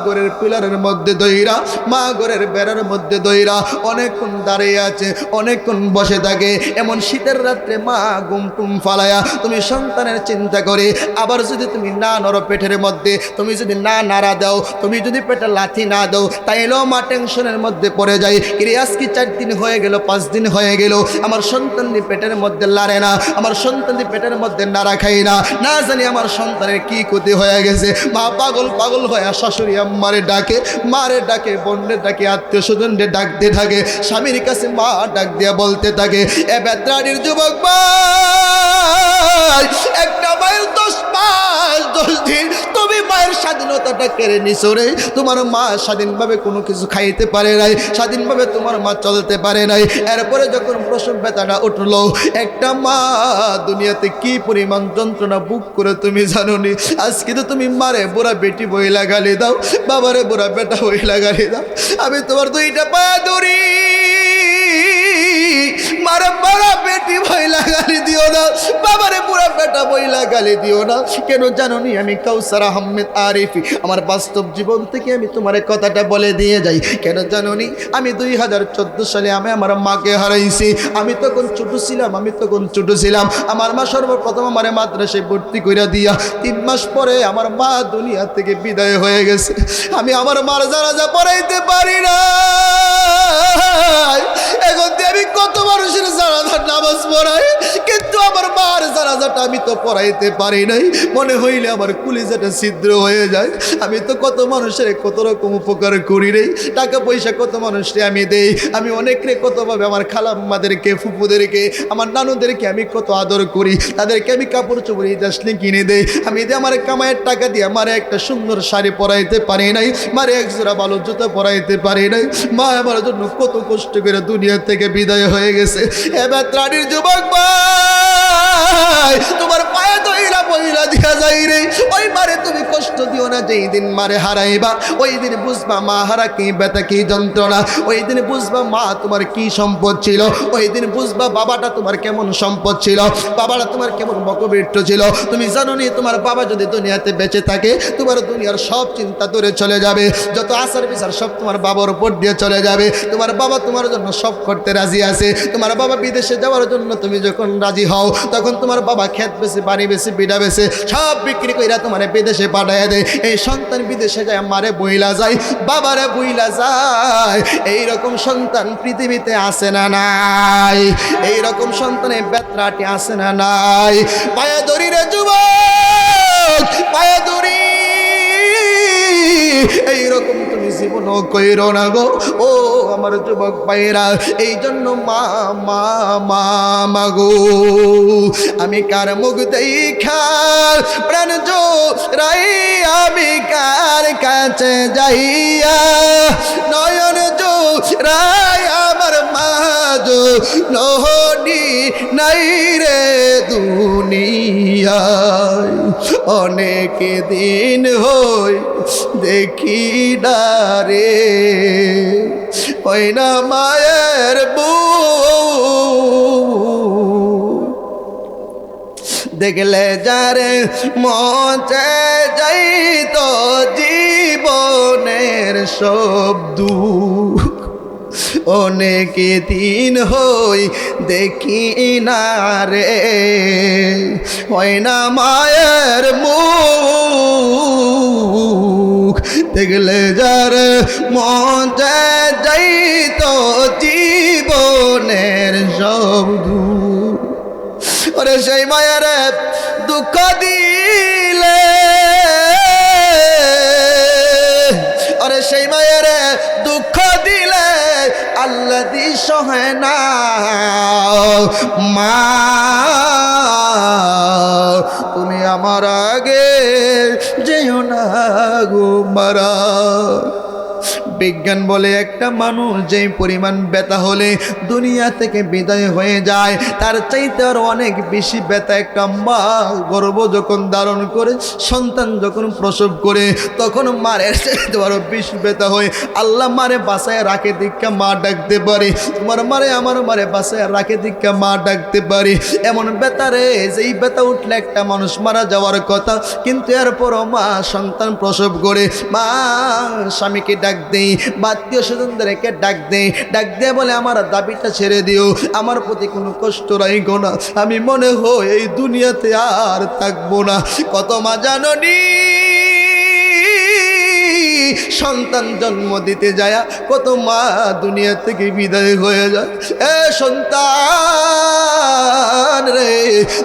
Speaker 1: ঘরের পিলারের মধ্যে দইরা, মা ঘরের বেড়ার মধ্যে দইরা অনেকক্ষণ দাঁড়িয়ে আছে, অনেকক্ষণ বসে থাকে। এমন শীতের রাত্রে মা ঘুম টুম ফালায়া তুমি সন্তানের চিন্তা করে, আবার যদি তুমি না নড়ো পেটের মধ্যে, তুমি যদি না নাড়া দাও, তুমি যদি পেটে লাথি না দাও, তাইলেও মা টেনশনের মধ্যে পড়ে যায়। কিরে আজকে 4 দিন হয়ে গেল, 5 দিন হয়ে গেল, আমার সন্তানটি পেটের মধ্যে লাড়ে না, আমার সন্তানটি পেটের মধ্যে নাড়া খাই না, না জানি আমার সন্তানের কি ক্ষতি হয়ে গেছে। মা পাগল পাগল হয়ে শাশুড়ি আম্মারে ডাকে, মারে ডাকে, বোনের ডাকে, আত্মীয় স্বজনদের ডাকতে থাকে। স্বামীর কাছে মা ডাক দিয়া বলতে থাকে, এ বেত্রাড়ির যুবক ভাই, একটা মায়ের 10 মাস 10 দিন তুমি মায়ের স্বাধীনতাটা কেড়ে নিছো রে। তোমার মা স্বাধীনভাবে কোনো কিছু খাইতে পারে নাই, স্বাধীনভাবে তোমার মা চলতে পারে নাই। এরপরে যখন প্রসব ব্যথাটা উঠলো, একটা মা দুনিয়াতে কি পরিমাণ যন্ত্রণা বুক করে তুমি জানো নি। আজকে তো তুমি মারে বুড়া বেটি বইলা গালি দাও, বাবারে বুড়া বেটা বইলা গালি দাও। আমি তোমার 2টা পা ধরি, মারে বড় বেটি বইলা গালি দিও না, বাবারে পুরা বেটা বইলা গালি দিও না। কেন জানো নি আমি কাউসার আহমেদ আরিফি আমার বাস্তব জীবন থেকে আমি তোমার কথাটা বলে দিয়ে যাই। কেন জানো নি আমি 2014 সালে আমি আমার মাকে হারাইছি। আমি তখন ছোট ছিলাম। আমার মা সর্বপ্রথম আমার মাদ্রাসায় ভর্তি করে দিয়া 3 মাস পরে আমার মা দুনিয়া থেকে বিদায় হয়ে গেছে। আমি আমার মার জানাজা পড়াইতে পারি না। এখন আমি কত মানুষের জানাজার নামাজ পড়াই, কিন্তু আমার মার জানাজাটা আমি তো পড়াইতে পারি নাই। মনে হইলে আমার কলিজাটা ছিদ্র হয়ে যায়। আমি তো কত মানুষের কত রকম উপকার করি রে, টাকা পয়সা কত মানুষকে আমি দেই। আমি অনেকরে কতভাবে আমার খালাম্মাদেরকে, ফুপুদেরকে, আমার নানুদেরকে আমি কত আদর করি। তাদেরকে আমি কাপড় চোপড় আসলে কিনে দেই। আমি যে আমার কামাইয়ের টাকা দিয়ে মারে একটা সুন্দর শাড়ি পরাইতে পারি নাই, মারে এক জোড়া ভালো জুতো পরাইতে পারি নাই। মা আমার জন্য কত কষ্ট করে দুনিয়া থেকে বিদায় হয়ে গেছে। এবার ত্রাণীর যুবক ভাই, তোমার পায়ে দইরা বইরা দিয়া যাই রে। ওই মারে তুমি কষ্ট দিও না। যেই দিন মারে হারাইবা ওই দিন বুঝবা মা হারা কি ব্যথা, কি যন্ত্রণা। ওই দিন বুঝবা মা তোমার কি সম্পদ ছিল। ওই দিন বুঝবা বাবাটা তোমার কেমন সম্পদ ছিল, বাবাটা তোমার কেমন বকবিট্ট ছিল। তুমি জানো নি তোমার বাবা যদি দুনিয়াতে বেঁচে থাকে, তোমার দুনিয়ার সব চিন্তা দূরে চলে যাবে। যত আচার বিচার সব তোমার বাবার উপর দিয়ে চলে যাবে। তোমার বাবা তোমার জন্য সব করতে রাজি আছে। তোমার বাবা বিদেশে যাওয়ার জন্য তুমি যখন রাজি হও, তখন তোমার বাবা ক্ষেত বেশি, বাড়ি বেশি, বিড়া বেশি সব বিক্রি কইরা তোমার বিদেশে পাঠায় দেয়। এই সন্তান বিদেশে যায়, মারে বইলা যায়, বাবারে বইলা যায়। এইরকম সন্তান পৃথিবীতে আসে না নাই? এইরকম সন্তানের বেত্রাটি আসে না নাই? পায়ে ধরি রে যুবক, পায়ে ধরি। এইরকম তুমি জীবনও কইরো না গো ও আমার যুবক ভাইরা। এই জন্য মা মা মা মাগো, আমি কার মুখ দেখা প্রাণ জোড়াই, আমি কার কাছে যাইয়া নয়ন জোড়াই, আমার মা জো নহনি নাই রে দুনিয়ায়। অনেক দিন হই দেখি না রে, ওই না মায়ের দেখলে যারে মচে যাই তো জীবনের সব দুঃখ। অনেক দিন হই দেখি না রে, হয় না মায়ের মুখ। দেখলে যারে মচে যাই তো জীবনের সব দুঃখ। ওরে সেই মায়ের দুঃখ দিলে, ওরে সেই মায়ের দুঃখ দিলে আল্লাহ দি সহে না। মা তুমি আমার আগে যেও না গো মারা। বিজ্ঞান বলে একটা মানুষ যেই পরিমাণ ব্যথা হলে দুনিয়া থেকে বিদায় হয়ে যায়, তার চাইতে আর অনেক বেশি ব্যথা একটা মা গর্ভ যখন ধারণ করে, সন্তান যখন প্রসব করে, তখন মারের চাইতে আরো বেশি ব্যথা হয়। আল্লাহ মারে বাসায় রাখে দীক্ষা মা ডাকতে পারে, তোমার মারে আমার মারে বাসায় রাখে দীক্ষা মা ডাকতে পারে। এমন ব্যথা রে, যেই ব্যথা উঠলে একটা মানুষ মারা যাওয়ার কথা, কিন্তু এরপরও মা সন্তান প্রসব করে, মা স্বামীকে ডাক দেয়, আত্মীয় স্বজনদেরকে ডাক দিয়ে বলে আমার দাবিটা ছেড়ে দিও, আমার প্রতি কোনো কষ্ট রাখো না, আমি মনে হয় এই দুনিয়াতে আর থাকবো না। কত মা জাননি সন্তান জন্ম দিতে যায়, কত মা দুনিয়া থেকে বিদায় হয়ে যায়। এ সন্তান রে,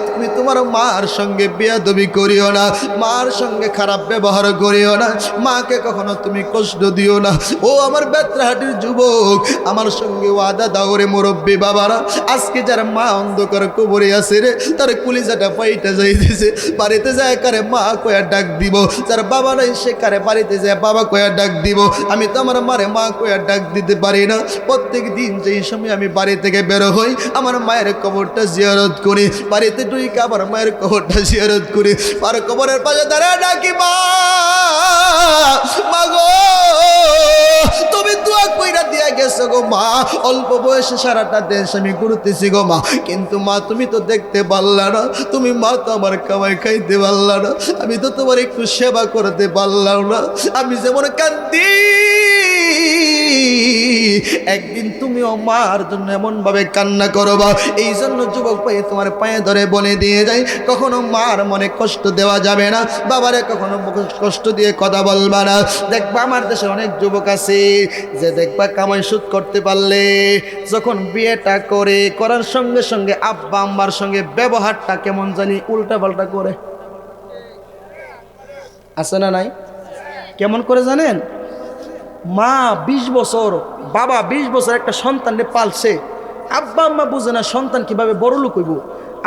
Speaker 1: তুমি তোমার মার সঙ্গে বেয়াদবি করিও না, মার সঙ্গে খারাপ ব্যবহার করিও না, মাকে কখনো তুমি কষ্ট দিও না। ও আমার বেত্রাহাটির যুবক, আমার সঙ্গে ওয়াদা দাও রে মুরব্বী বাবারা। আজকে যার মা অন্ধকার কবরে আছে রে, তার কুলিজাটা পাইটা যাইতেছে, বাড়িতে যায় কারে মা কয়া ডাক দিব, যার বাবা নাই সে কারে বাড়িতে যায় বাবা কয়া ডাক দিব। আমি তো আমার মারে মা কয়া ডাক দিতে পারি না। প্রত্যেক দিন যেই সময় আমি বাড়ি থেকে বেরো হই, আমার মায়ের কবরটা জিয়ারত করি, বাড়িতে ঢুকে আবার মায়ের কবরটা জিয়ারত করি, আর কবরের পাশে দাঁড়ায় ডাকি মা, মা গো তুমি দোয়া কইরা দিয়া গেছো গো মা অল্প বয়সে সারাটা দেশ আমি ঘুরতেছি গো মা, কিন্তু মা তুমি তো দেখতে পারলা না, তুমি মা তো আমার কামাই খাইতে পারলা না, আমি তো তোমার একটু সেবা করতে পারলাম না, আমি যেমন কান্দি একদিন তুমিও মার জন্য এমন ভাবে কান্না করবা। এই জন্য যুবক ভাই তোমার পায়ে ধরে বলে দিয়ে যাই, কখনো মার মনে কষ্ট দেওয়া যাবে না, বাবারে কখনো কষ্ট দিয়ে কথা বলবা না। দেখবা আমার দেশে অনেক যুবক আছে যে দেখবা কামাই সুদ করতে পারলে যখন বিয়েটা করার সঙ্গে সঙ্গে আব্বা আম্মার সঙ্গে ব্যবহারটা কেমন জানি উল্টা পাল্টা করে। আছে না নাই? কেমন করে জানেন? মা 20 বছর, বাবা 20 বছর একটা সন্তানকে পালছে, আব্বা আম্মা বুঝে না সন্তান কিভাবে বড় লোক হইব।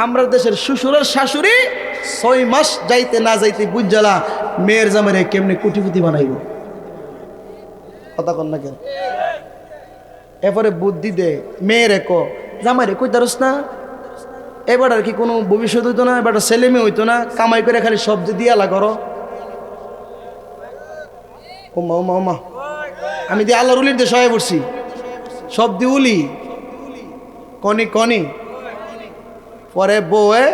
Speaker 1: আমরা দেশের শ্বশুরের শাশুড়ি 6 মাস যাইতে না যাইতে বুঝালা মেয়ের জামাইরে কেমনে কুটিপুতি বানাইব। কথা কন না কেন? এরপরে বুদ্ধি দে মেয়েরে ক জামাইরে কই দারস না, এবার আর কি কোনো ভবিষ্যৎ হইতো না, এবার ছেলে মেয়ে হইতো না, কামাই করে খালি সবজি দিয়ালা করো। ওমা ওমা ওমা, আমি দিয়ে আল্লাহর উলির দিয়ে সহায় পড়ছি, সব দি উলি কনি কনি। পরে বউয়ে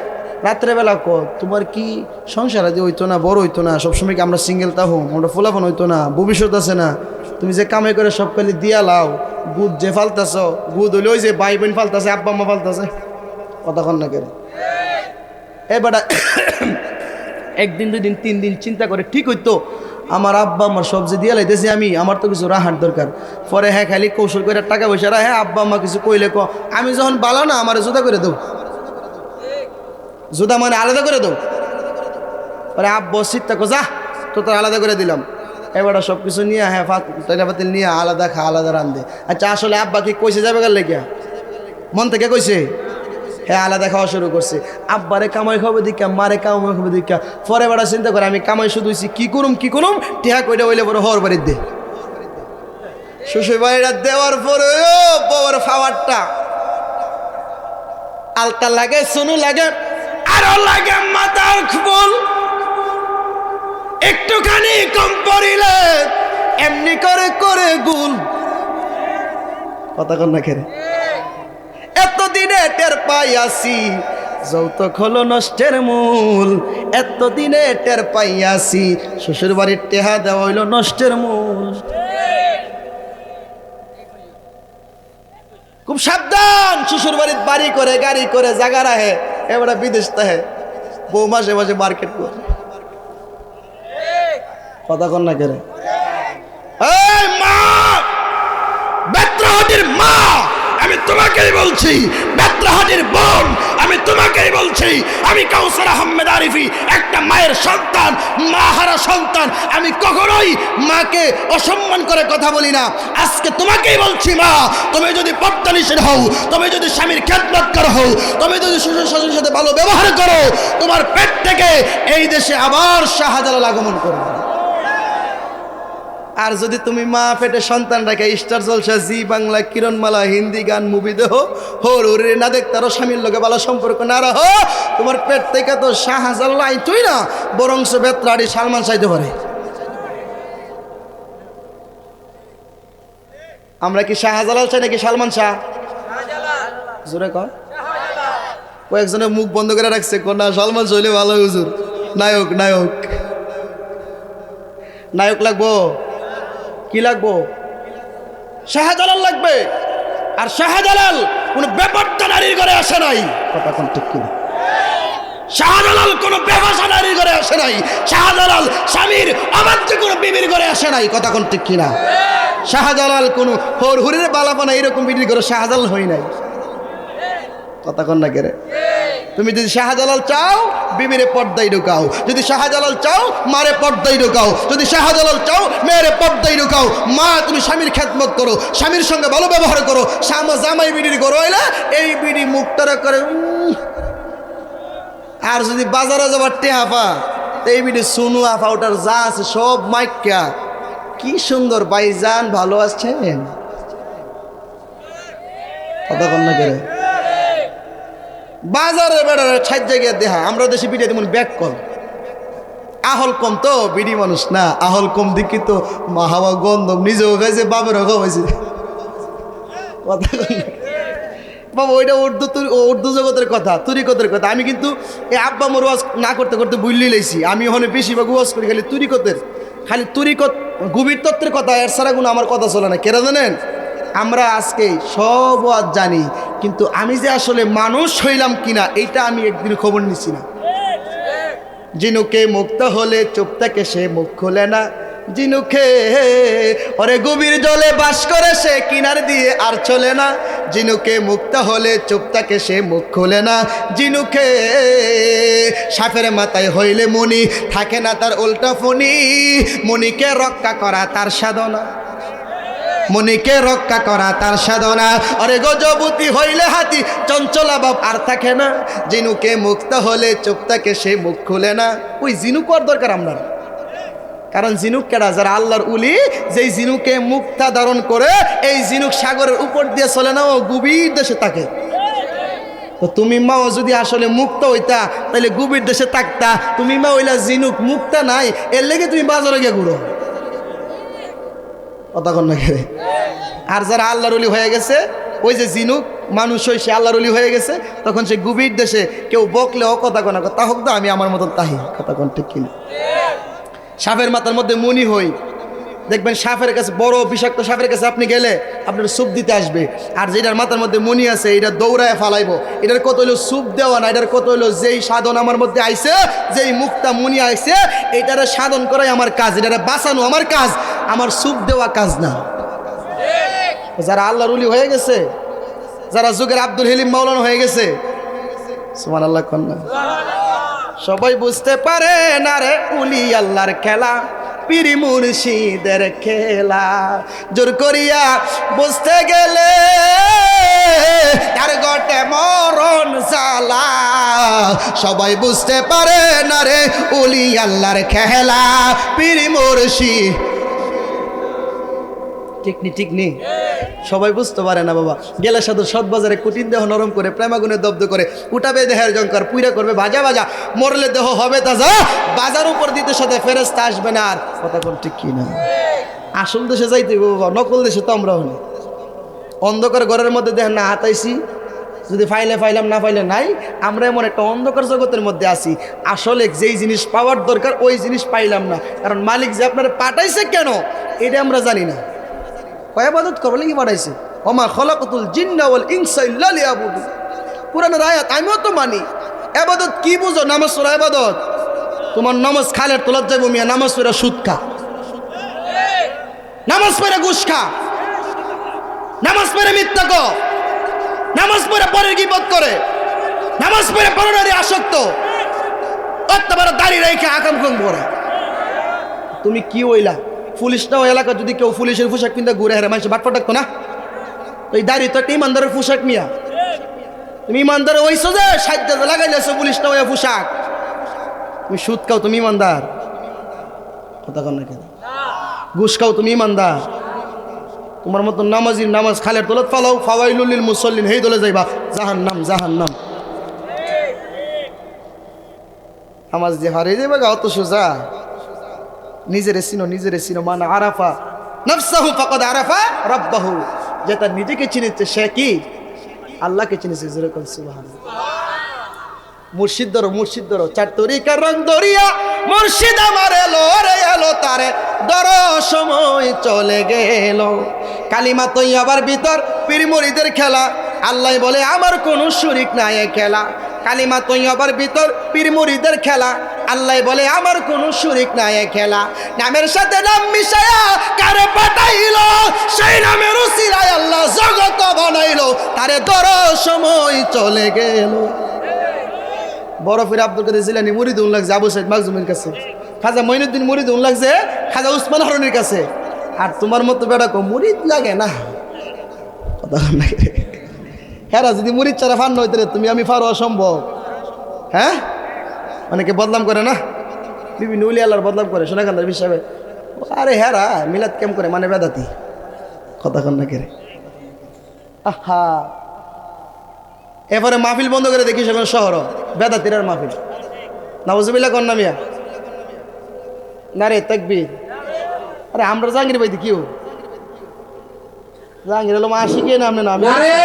Speaker 1: রাত্রেবেলা ক তোমার কি সংসার আদি হইতো না, বড় হইতো না, সবসময় কি আমরা সিঙ্গেল তাহো, আমরা ফোলাফোন হইতো না, ভবিষ্যৎ আছে না, তুমি যে কামাই করে সব খালি দিয়া লাও, গুদ যে ফালতাছ, গুদ হইলে ওই যে ভাই বোন ফালতাছে, আব্বা আম্মা ফালতাছে। কথা কন না কেন? এবার একদিন 2 দিন 3 দিন চিন্তা করে ঠিক হইতো আমার আব্বা আমার সবজি দিয়ে লাইতেছি আমি, আমার তো কিছু রাহার দরকার। পরে হ্যাঁ খালি কৌশল করে টাকা পয়সা রাখে, আব্বা আম্মা কিছু কইলে ক আমি যখন বালা না আমার জুদা করে দেব, জুদা মানে আলাদা করে দেব। পরে আব্বা শীতটা কো যা তো তোর আলাদা করে দিলাম। এবার সব কিছু নিয়ে হ্যাঁ টাইলা পাতিল নিয়ে আলাদা খা আলাদা রান্ধে। আচ্ছা আসলে আব্বা কি কইছে যাবে গেলে গিয়া মন থেকে কইছে? হ্যাঁ আলাদা খাওয়া শুরু করছে। আব্বারে কামাই খাবে দীক্ষা, মারে কামাই খাবে দীক্ষা। পরে বেড়া চিন্তা করে আমি কামাই শুধু হইছি কি করুম টিহা কইটা হইলে পরে হর বাড়ির দে শ্বশুর বাড়িটা দেওয়ার পরে বউর ফাওয়ারটা আলতা লাগে, সোনু লাগে, আরো লাগে মাথার ফুল, একটুখানি কম পড়িলে এমনি করে করে গুল। কথা কন না খেরে? এতদিনে টের পাইয়াছি যৌতুক হলো নষ্টের মূল, এতদিনে টের পাইয়াছি শ্বশুর বাড়ির টেহা দেওয়া হইল নষ্টের মূল। খুব সাবধান, শ্বশুর বাড়ির বাড়ি করে গাড়ি করে জায়গা রাহে, এবারে বিদেশ তাহে, বউ মাসে মাসে মার্কেট করে। কথা কন না করে? এই মা, বেত্রাহাটির মা আমি তোমাকেই বলছি, বেত্রাহাটির বোন আমি তোমাকেই বলছি, আমি কাউসার আহমেদ আরিফি একটা মায়ের সন্তান, মাহারা সন্তান। আমি কখনোই মাকে অসম্মান করে কথা বলি না। আজকে তোমাকেই বলছি মা, তুমি যদি পর্দানিশীল হও, তুমি যদি স্বামীর খেদমতগার হও, তুমি যদি শ্বশুর শাশুড়ির সাথে ভালো ব্যবহার করো, তোমার পেট থেকে এই দেশে আবার শাহজালাল আগমন করবে। আর যদি তুমি মা পেটে সন্তান রাখে স্টার জলসা, জি বাংলা, কিরণমালা, হিন্দি গান, মুভি দেহ হোর না দেখতে আরো স্বামীর লোকে ভালো সম্পর্ক না রাহ, তোমার পেট থেকে তো শাহজালাল আইতই না, বরং সে বেত্রাহাটি সালমান চাইতে পারে। আমরা কি শাহজালাল চাই নাকি সালমান শাহ? জোরে কর। কয়েকজনের মুখ বন্ধ করে রাখছে, না সালমান চলে ভালো হুজুর, নায়ক নায়ক নায়ক লাগবো। কি লাগবো? শাহজালাল লাগবে। আর শাহজালাল কোন বেপরদা নারীর ঘরে আসে নাই। কথা কোন ঠিক কিনা? শাহজালাল কোন বেফাসা নারীর ঘরে আসে নাই। শাহজালাল স্বামীর অবাধ্য কোন বিবির ঘরে আসে নাই। কথা কোন ঠিক কিনা? শাহজালাল কোন হরহুরের বালাপানা এরকম বিবির ঘরে শাহজালাল হয় নাই। কথা কোন না কেরে? তুমি যদি শাহজালাল চাও বিবিরে পর্দায় ঢুকাও, যদি শাহজালাল চাও মারে পর্দায় ঢুকাও, যদি শাহজালাল চাও মেয়েরে পর্দায় ঢুকাও। মা তুমি স্বামীর খেদমত করো, স্বামীর সঙ্গে ভালো ব্যবহার করো। জামাই বিড়ির করো হইলে এই বিড়ি মুখটারা করে। আর যদি বাজারে যাবার টেহাফা এই বিড়ি সুনু আফা ওটার যা আছে সব মাইকা। কি সুন্দর ভাইজান, ভালো আছেন? কথা কন না করে? বাজারে বেড়ারে ছাই জায়গায় দেহা, আমরা দেশে বিড়ি তেমন ব্যাগ কম, আহল কম তো বিড়ি মানুষ না, আহল কম দেখি তো মা হাওয়া গন্ধম নিজেও খাইছে বাপেরও খাওয়াইছে। কথা বাবা ওইটা উর্দু জগতের কথা, তরিকতের কথা। আমি কিন্তু এই আব্বা মোর ওয়াজ না করতে করতে বুঝলি লাইছি। আমি ওখানে বেশিরভাগ ওয়াজ করি খালি তরিকত গভীর তত্ত্বের কথা, এর ছাড়া কোনো আমার কথা চলে না। কেন জানেন? আমরা আজকে সব ওয়াজ জানি, কিন্তু আমি যে আসলে মানুষ হইলাম কিনা এইটা আমি একদিন খবর নিছি না। জিনুকে মুক্ত হলে চুপ থাকে সে মুখ খোলে না, জিনুকে ওরে গভীর জলে বাস করে সে কিনার দিয়ে আর চলে না, জিনুকে মুক্ত হলে চুপ থাকে সে মুখ খোলে না, জিনুকে সাপের মাথায় হইলে মণি থাকে না তার উল্টা ফণি, মণিকে রক্ষা করা তার সাধনা, মনিকে রক্ষা করা তার সাধনা, আরে গজবতী হইলে হাতি চঞ্চলা বাপ আর থাকে না, জিনুকে মুক্ত হলে চুপ থাকে সে মুখ খুলে না। ওই জিনুক আর দরকার আমরা, কারণ জিনুক কেডা? যারা আল্লাহর উলি, যেই জিনুকে মুক্তা ধারণ করে এই জিনুক সাগরের উপর দিয়ে চলে না, ও গভীর দেশে থাকে। তো তুমি মাও যদি আসলে মুক্ত হইতা তাহলে গভীর দেশে থাকতা, তুমি মা হইলা জিনুক মুক্তা নাই, এর লেগে তুমি বাজারে গিয়ে ঘুরো কতক্ষণ না খেয়ে। আর যারা আল্লাহর ওলি হয়ে গেছে, ওই যে জিনুক মানুষ হয়ে সে আল্লাহর ওলি হয়ে গেছে, তখন সে গভীর দেশে কেউ বকলে ও কথা কোনা তা হোক, আমি আমার মতন তাহি কথা কোন ঠিক কিনা। সাপের মাথার মধ্যে মনি হই, দেখবেন সাপের কাছে, বড় বিষাক্ত সাপের কাছে আপনি গেলে আপনার স্যুপ দিতে আসবে, আর যেটার মাথার মধ্যে মনি আছে এটা দৌড়ায় ফালাইবো। এটার কত হইলো স্যুপ দেওয়া না, এটার কত হইলো যেই সাধন আমার মধ্যে আইছে, যেই মুক্তা মনি আইছে, এইটারে সাধন করাই আমার কাজ, এটারে বাঁচানো আমার কাজ, আমার স্যুপ দেওয়া কাজ না। যারা আল্লাহর ওলি হয়ে গেছে, যারা যুগের আব্দুল হালিম মাওলানা হয়ে গেছে, সুবহানাল্লাহ কন্যা, সবাই বুঝতে পারে না রে উলি আল্লাহর খেলা, পীর মুর্শিদের খেলা, জোর করিয়া বুঝতে গেলে তার গটে মরণ জ্বালা, সবাই বুঝতে পারে না রে উলি আল্লাহর খেলা, পীর মুর্শিদ। ঠিক নি ঠিক নি, সবাই বুঝতে পারে না বাবা। গেলে সাধু সৎ বাজারে কুটিন দেহ নরম করে, প্রেমাগুনে দব্দ করে, উঠাবে দেহের জঙ্কার, পুইরা করবে ভাজা ভাজা, মরলে দেহ হবে তাজা, বাজার উপর দিতে সাথে ফেরেশতা আসবে না। আর কথা কোন ঠিক কি না? আসল দেশে যাইতে বাবা, নকল দেশে তো আমরা হই। অন্ধকার ঘরের মধ্যে দেখেন না হাতাইছি, যদি ফাইলে ফাইলাম, না ফাইলে নাই। আমরা এমন একটা অন্ধকার জগতের মধ্যে আছি, আসলে যেই জিনিস পাওয়ার দরকার ওই জিনিস পাইলাম না, কারণ মালিক যে আপনারা পাঠাইছে কেন এটা আমরা জানি না। ইবাদত করবো কি পাঠাইছে, ওমা খলাকতুল জিন্না ওয়াল ইনসা ইল্লা লিয়াবুদুন, কুরআনের আয়াত আমিও তো মানি। ইবাদত কি বুঝো? নামাজ পড়া ইবাদত? তোমার নামাজ খালের তোলার যাইব মিয়া, নামাজ পড়া সুদ খা, নামাজ পড়া ঘুষ খা, নামাজ পড়া মিথ্যা কও, নামাজ পড়া পরের গীবত করে, নামাজ পড়া পরনারী আসক্ত, অত্যাবার দাড়ি রেখে আকাম কম করে। তুমি কি হইলা? পুলিশটাও এলাকা যদি কেউ পুলিশের পোশাক কিনতে ঘুরে হারে মানুষ বাটপা ডাকতো না? তো এই দাড়ি তো একটা ইমানদারের পোশাক মিয়া, তুমি ইমানদার হইছো যে সাজ্জা লাগাইলেছো পুলিশটা ওই পোশাক, তুমি সুদ খাও তুমি ইমানদার? কথা কন না কেন? ঘুষ খাও তুমি ইমানদার? তোমার মতো নামাজির নামাজ খালের দলত ফালাও, ফাওয়াইলুল লিল মুসাল্লিন, হেই দলে যাইবা জাহান্নাম জাহান্নাম। নামাজ যে হারিয়ে যাবে গা অত সোজা। নিজেরে চিনো, মানে আরাফা নাফসাহু ফাকাদ আরাফা রাব্বাহু, যে তার নিজেকে চিনেছে সে কি আল্লাহকে চিনেছে। যেরকম সুবহানাল্লাহ। মুর্শিদ ধরো চার তরিকার রং দরিয়া, মুর্শিদ আমার এলো রে এলো, তারে দর সময় চলে গেল। কালিমা তৈয়বার ভিতর পীর মুরিদের খেলা, আল্লাহ বলে আমার কোনো শরীক নাই এ খেলা। কালিমা তৈয়বার ভিতর পীর মুরিদের খেলা, আল্লাহ বলে আমার কোনো শরীক নাই এ খেলা। নামের সাথে নাম মিশায়া কারে পাঠাইলো, সেই নামের উসিলায় আল্লাহ জগৎ বানাইলো, তারে দর সময় চলে গেল। বড় পীর আব্দুল কাদের জিলানী মুরিদ উন লাগছে আবু সাইদ মাকজুমের কাছে, খাজা মঈনুদ্দিন মুরিদ উন লাগছে খাজা উসমান হারুনের কাছে। আর তোমার মতো বেড়া কো মুরিদ লাগে না, কথা না। হ্যাঁ, যদি মুরিদ ছাড়া ফান নইতে তুমি আমি ফারো অসম্ভব। হ্যাঁ, অনেকে বদনাম করে না, বিভিন্ন উলি আল্লাহর বদনাম করে সোনাকান্দার হিসাবে। আরে হ্যাঁ মিলাদ কেম করে মানে বেদাতি, কথা কন না কেরে। আহা, এবারে মাহফিল বন্ধ করে দেখি সেখানে শহর বেদাতির আর মাহফিল। নাউজুবিল্লাহ কন না মিয়া, না রে তাকবীর। আরে আমরা জাহাঙ্গীর ভাই কিউ জাহাঙ্গীর আলম আশিকে নামে না আমি
Speaker 2: নারে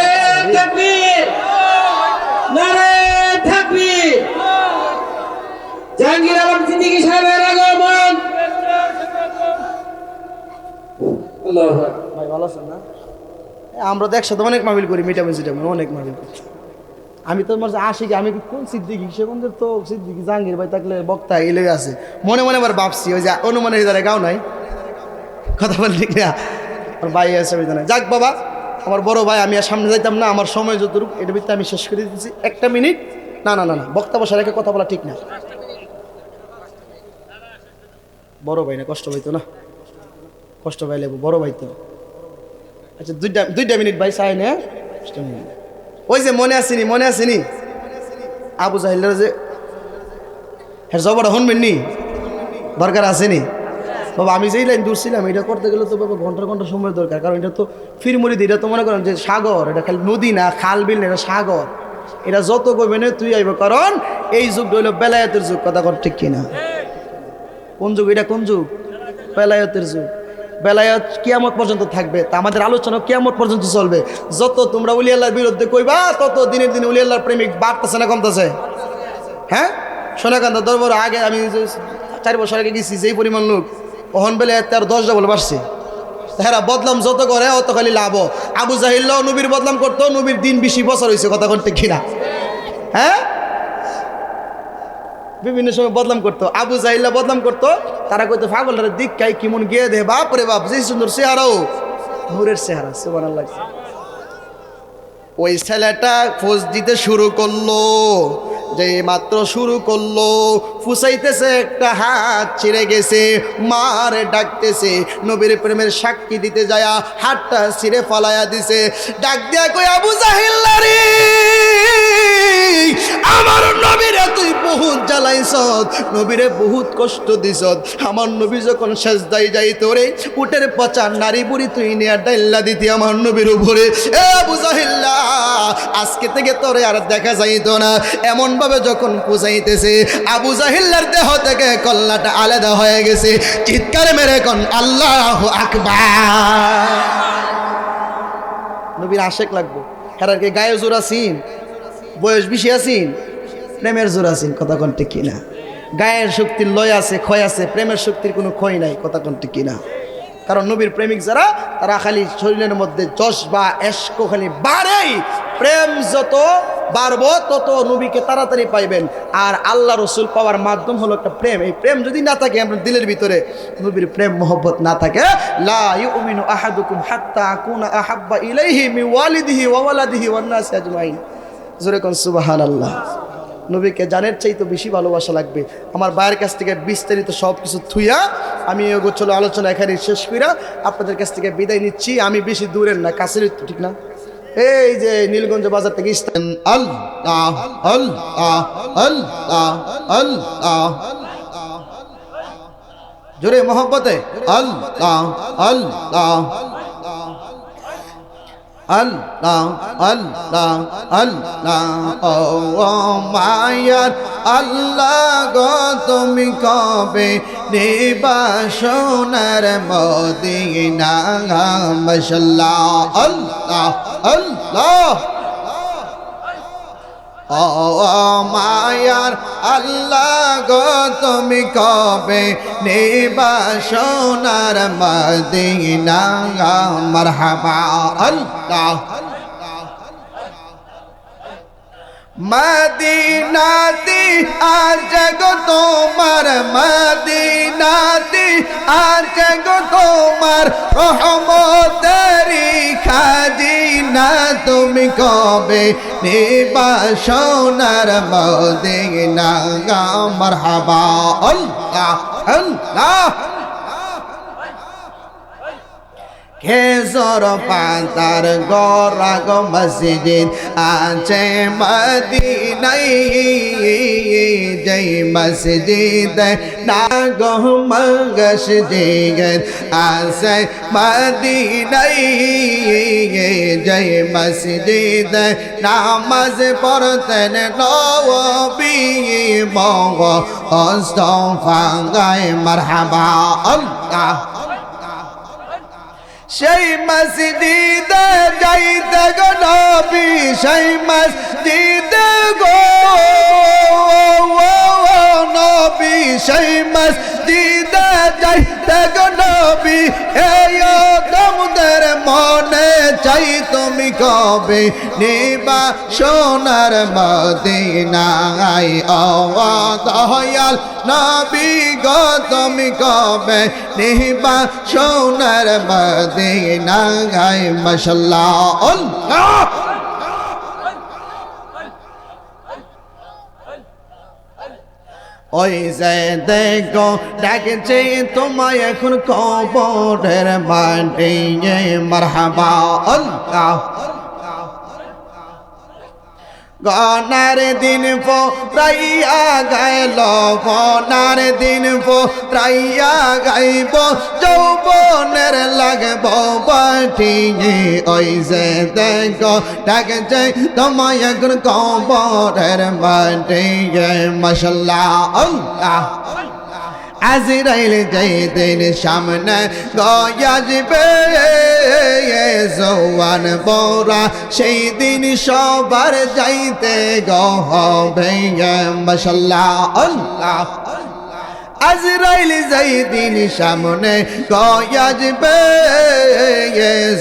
Speaker 2: তাকবীর, নারে তাকবীর। জাহাঙ্গীর আলম সিদ্দিকী সাহেবের আগমন। আল্লাহু আকবার।
Speaker 1: ভাই ভালো আছেন না? আমরা তো একসাথে অনেক মাহফিল করি, মিটামিন সিটামিন অনেক মাহফিল করি। আমি তো আমার আশিকে, আমি কোন সিদ্দিকি সেখানকার তো সিদ্দিকি জাহাঙ্গীর ভাই থাকলে বক্তা এলে আছে মনে মনে আবার ভাবছি ওই যে অনুমানের দ্বারা গাও নাই কথা বল ঠিক না, আমার ভাই আছে ওই জানে। যাক বাবা, আমার বড় ভাই, আমি আর সামনে যাইতাম না, আমার সময় যতটুকু এটার ভিতরে আমি শেষ করে দিতেছি। একটা মিনিট, না না না না, বক্তা বসা রেখে কথা বলা ঠিক না। বড় ভাই না, কষ্ট পাইতো না, কষ্ট পাইলে বড় ভাই তো। আচ্ছা দুইটা মিনিট ভাই চাই না। ওই যে মনে আসেনি আবু জাহিল্লার যে হ্যাঁ জবরটা শুনবেন নি, দরকার আসেনি বাবা। আমি যেই লাইন দূর ছিলাম এটা করতে গেলে তো বাবা ঘন্টার ঘন্টা সময় দরকার, কারণ এটা তো ফিরমরিদ, এটা তো মনে করেন যে সাগর, এটা খালি নদী না, খাল বিল না, এটা সাগর। এটা যত করবে না তুই আইব, কারণ এই যুগ হইল বেলায়েতের যুগ, কথা কর ঠিক কিনা? কোন যুগ এটা, কোন যুগ? বেলায়েতের যুগ। বেলায়েত কিয়ামত পর্যন্ত থাকবে, তা আমাদের আলোচনা কিয়ামত পর্যন্ত চলবে। যত তোমরা উলি আল্লাহর বিরুদ্ধে কইবা, তত দিনের দিন উলি আল্লাহর প্রেমিক বাড়তেছে না কমতেছে? হ্যাঁ, সোনাকান্দা দরবার আগে আমি 4 বছর আগে গেছি, যেই পরিমাণ লোক ওহন বেলে তার 10 ডাবল বাড়ছে। হ্যাঁ, বদলাম যত করে অত খালি লাভ। আবু জাহিল্লাহ নবীর বদলাম করতো, নবীর দিন 20 বছর হয়েছে, কথা করতে কিনা? হ্যাঁ, বিভিন্ন সময় বদলাম করতো, আবু জাহিল্লাহ বদলাম করতো। তারা কইতো পাগলটার দিক কাই কেমন গিয়ে দে, বাপ রে বাপ, যে সুন্দর চেহারাও, নূরের চেহারা, সুবহানাল্লাহ। ওই ছেলেটা খোঁজ দিতে শুরু করলো, যে মাত্র শুরু করলো ফুসাইতেছে, একটা হাত ছিঁড়ে গেছে, মারে ডাকতেছে, নবীর প্রেমের সাক্ষী দিতে যায়া হাতটা ছিঁড়ে ফালাইয়া দিছে। ডাক দিয়া কই, আবু জাহিল্লাহ রে, আমার নবীরে তুই বহুত জ্বালাইছত, নবীরে বহুত কষ্ট দিছত। আমার নবী যখন সেজদায় যাইতো রে, উটের পচা নারী বুড়ি তুই নিয়ে ডাইল্লা দিতি আমার নবীর উপরে। এ আবু জাহিল্লাহ, আজকে থেকে তোরে আর দেখা যাইতো না। এমন ভাবে যখন বুঝাইতেছে, আবু জাহিল্লার দেহ থেকে কল্লাটা আলাদা হয়ে গেছে। চিৎকার মেরে কোন আল্লাহু আকবার। নবীর আশেক লাগবো, কারণ কি গায়ে জোর আছিন, বয়স বেশি আছিন, প্রেমের জোর আছিন, কথা কোন ঠিক কিনা? গায়ের শক্তির লয় আছে, ক্ষয় আছে, প্রেমের শক্তির কোনো ক্ষয় নাই, কথা কোন ঠিক কিনা? কারণ নবীর প্রেমিক যারা, তারা খালি শরীরের মধ্যে যশ বা এশক খালি বাড়েই। প্রেম যত বাড়বো তত নবীকে তাড়াতাড়ি পাইবেন। আর আল্লাহ রসুল পাওয়ার মাধ্যম হলো একটা প্রেম। এই প্রেম যদি না থাকে আপনার দিলের ভিতরে, নবীর প্রেম মোহব্বত না থাকে, লা ইউমিনু আহাদুকুম হাত্তা আকুনা আহাব্বা ইলাইহি মিন ওয়ালিদিহি ওয়া ওয়ালাদিহি ওয়ান নাসি আজমাইন। জোরে কোন সুবহানাল্লাহ। নবীকে জানের চাইতে বেশি ভালোবাসা লাগবে। আমার ভাইয়ের কাছ থেকে বিস্তারিত সব কিছু থুইয়া আমি গোছল আলোচনা এখানে শেষ কইরা আপনাদের কাছ থেকে বিদায় নিচ্ছি। আমি বেশি দূরের না, কাছের, ঠিক না? এই যে নীলগঞ্জ বাজার থেকে আল্লাহ আল্লাহ আল্লাহ আল্লাহ, জোরে মোহব্বতে আল্লাহ আল্লাহ আল্লাহ আল্লাহ আল্লাহ। ও মায়ার আল্লাহ গো, তুমি কবে নেবা সোনার মদিনা? মাশাআল্লাহ আল্লাহ আল্লাহ। ও মায়ার আল্লাহ গো, তুমি কবে নেবা সোনার মদিনা? মারহাবা আল্লাহ। মদিনাতে আজ গো তোমার, মদিনাতে আজ গো তোমার রহমতেরি খাজিনা। তুমি কবে নেবা সোনার মদিনা? মারহাবা আল্লাহ আল্লাহ। খেজুর পাতার গড়া গো মসজিদ আছে মদিনায়, জয় মসজিদ না গো মসজিদ আছে মদিনায়, জয় মসজিদ নামাজ পড়তেন নবী মুস্তাফা। মারহাবা আল্লাহ। সেই মসজিদে যাইতে গো নবী সেই মসজিদে গো নবী সেই মসজিদে যাইতে গো নবী এই তোমাদের মনে চাই তুমি কবে নিবা সোনার মদিনায় ও দয়াল নবী গো তুমি কবে নিবা সোনার মদিনায় মাশাআল্লাহ আল্লাহ ওই যে দেখো ডাকছে তোমায় এখন কবরের মাটি মারহাবা আল্লাহ গনার দিন রাইয়া গাইল গনার দিন রাইয়া গাইব যৌবনের লাগব বাটি ওই যে দেখো ডাকছে তোমায় এখন কবরের মাটি মাশাআল্লাহ আল্লাহ আজরাইল যেদিন সামনে গয়াজবে জওয়ান বরা সেই দিন সবার যাইতে গহবে মাশাআল্লাহ আল্লাহ আজরাইল যেদিন সামনে গয়াজবে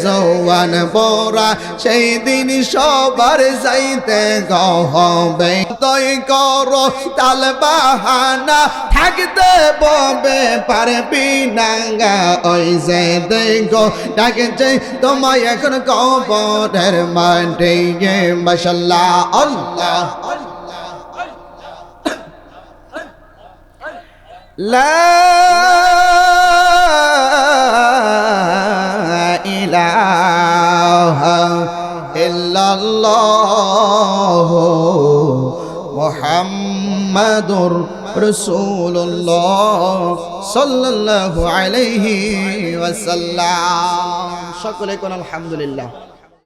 Speaker 1: জওয়ান বরা সেই দিন সবার যাইতে গহবে তৈ করো তাল বাহানা থাকতে ববে পারবি না ওই যে দেখো ডাকছে তোমায় এখন কবরের মাটি মাশাআল্লাহ আল্লাহ লা ইলাহা ইল্লাল্লাহ মুহাম্মাদুর রাসূলুল্লাহ সাল্লাল্লাহু আলাইহি ওয়াসাল্লাম সকলে কোন আলহামদুলিল্লাহ।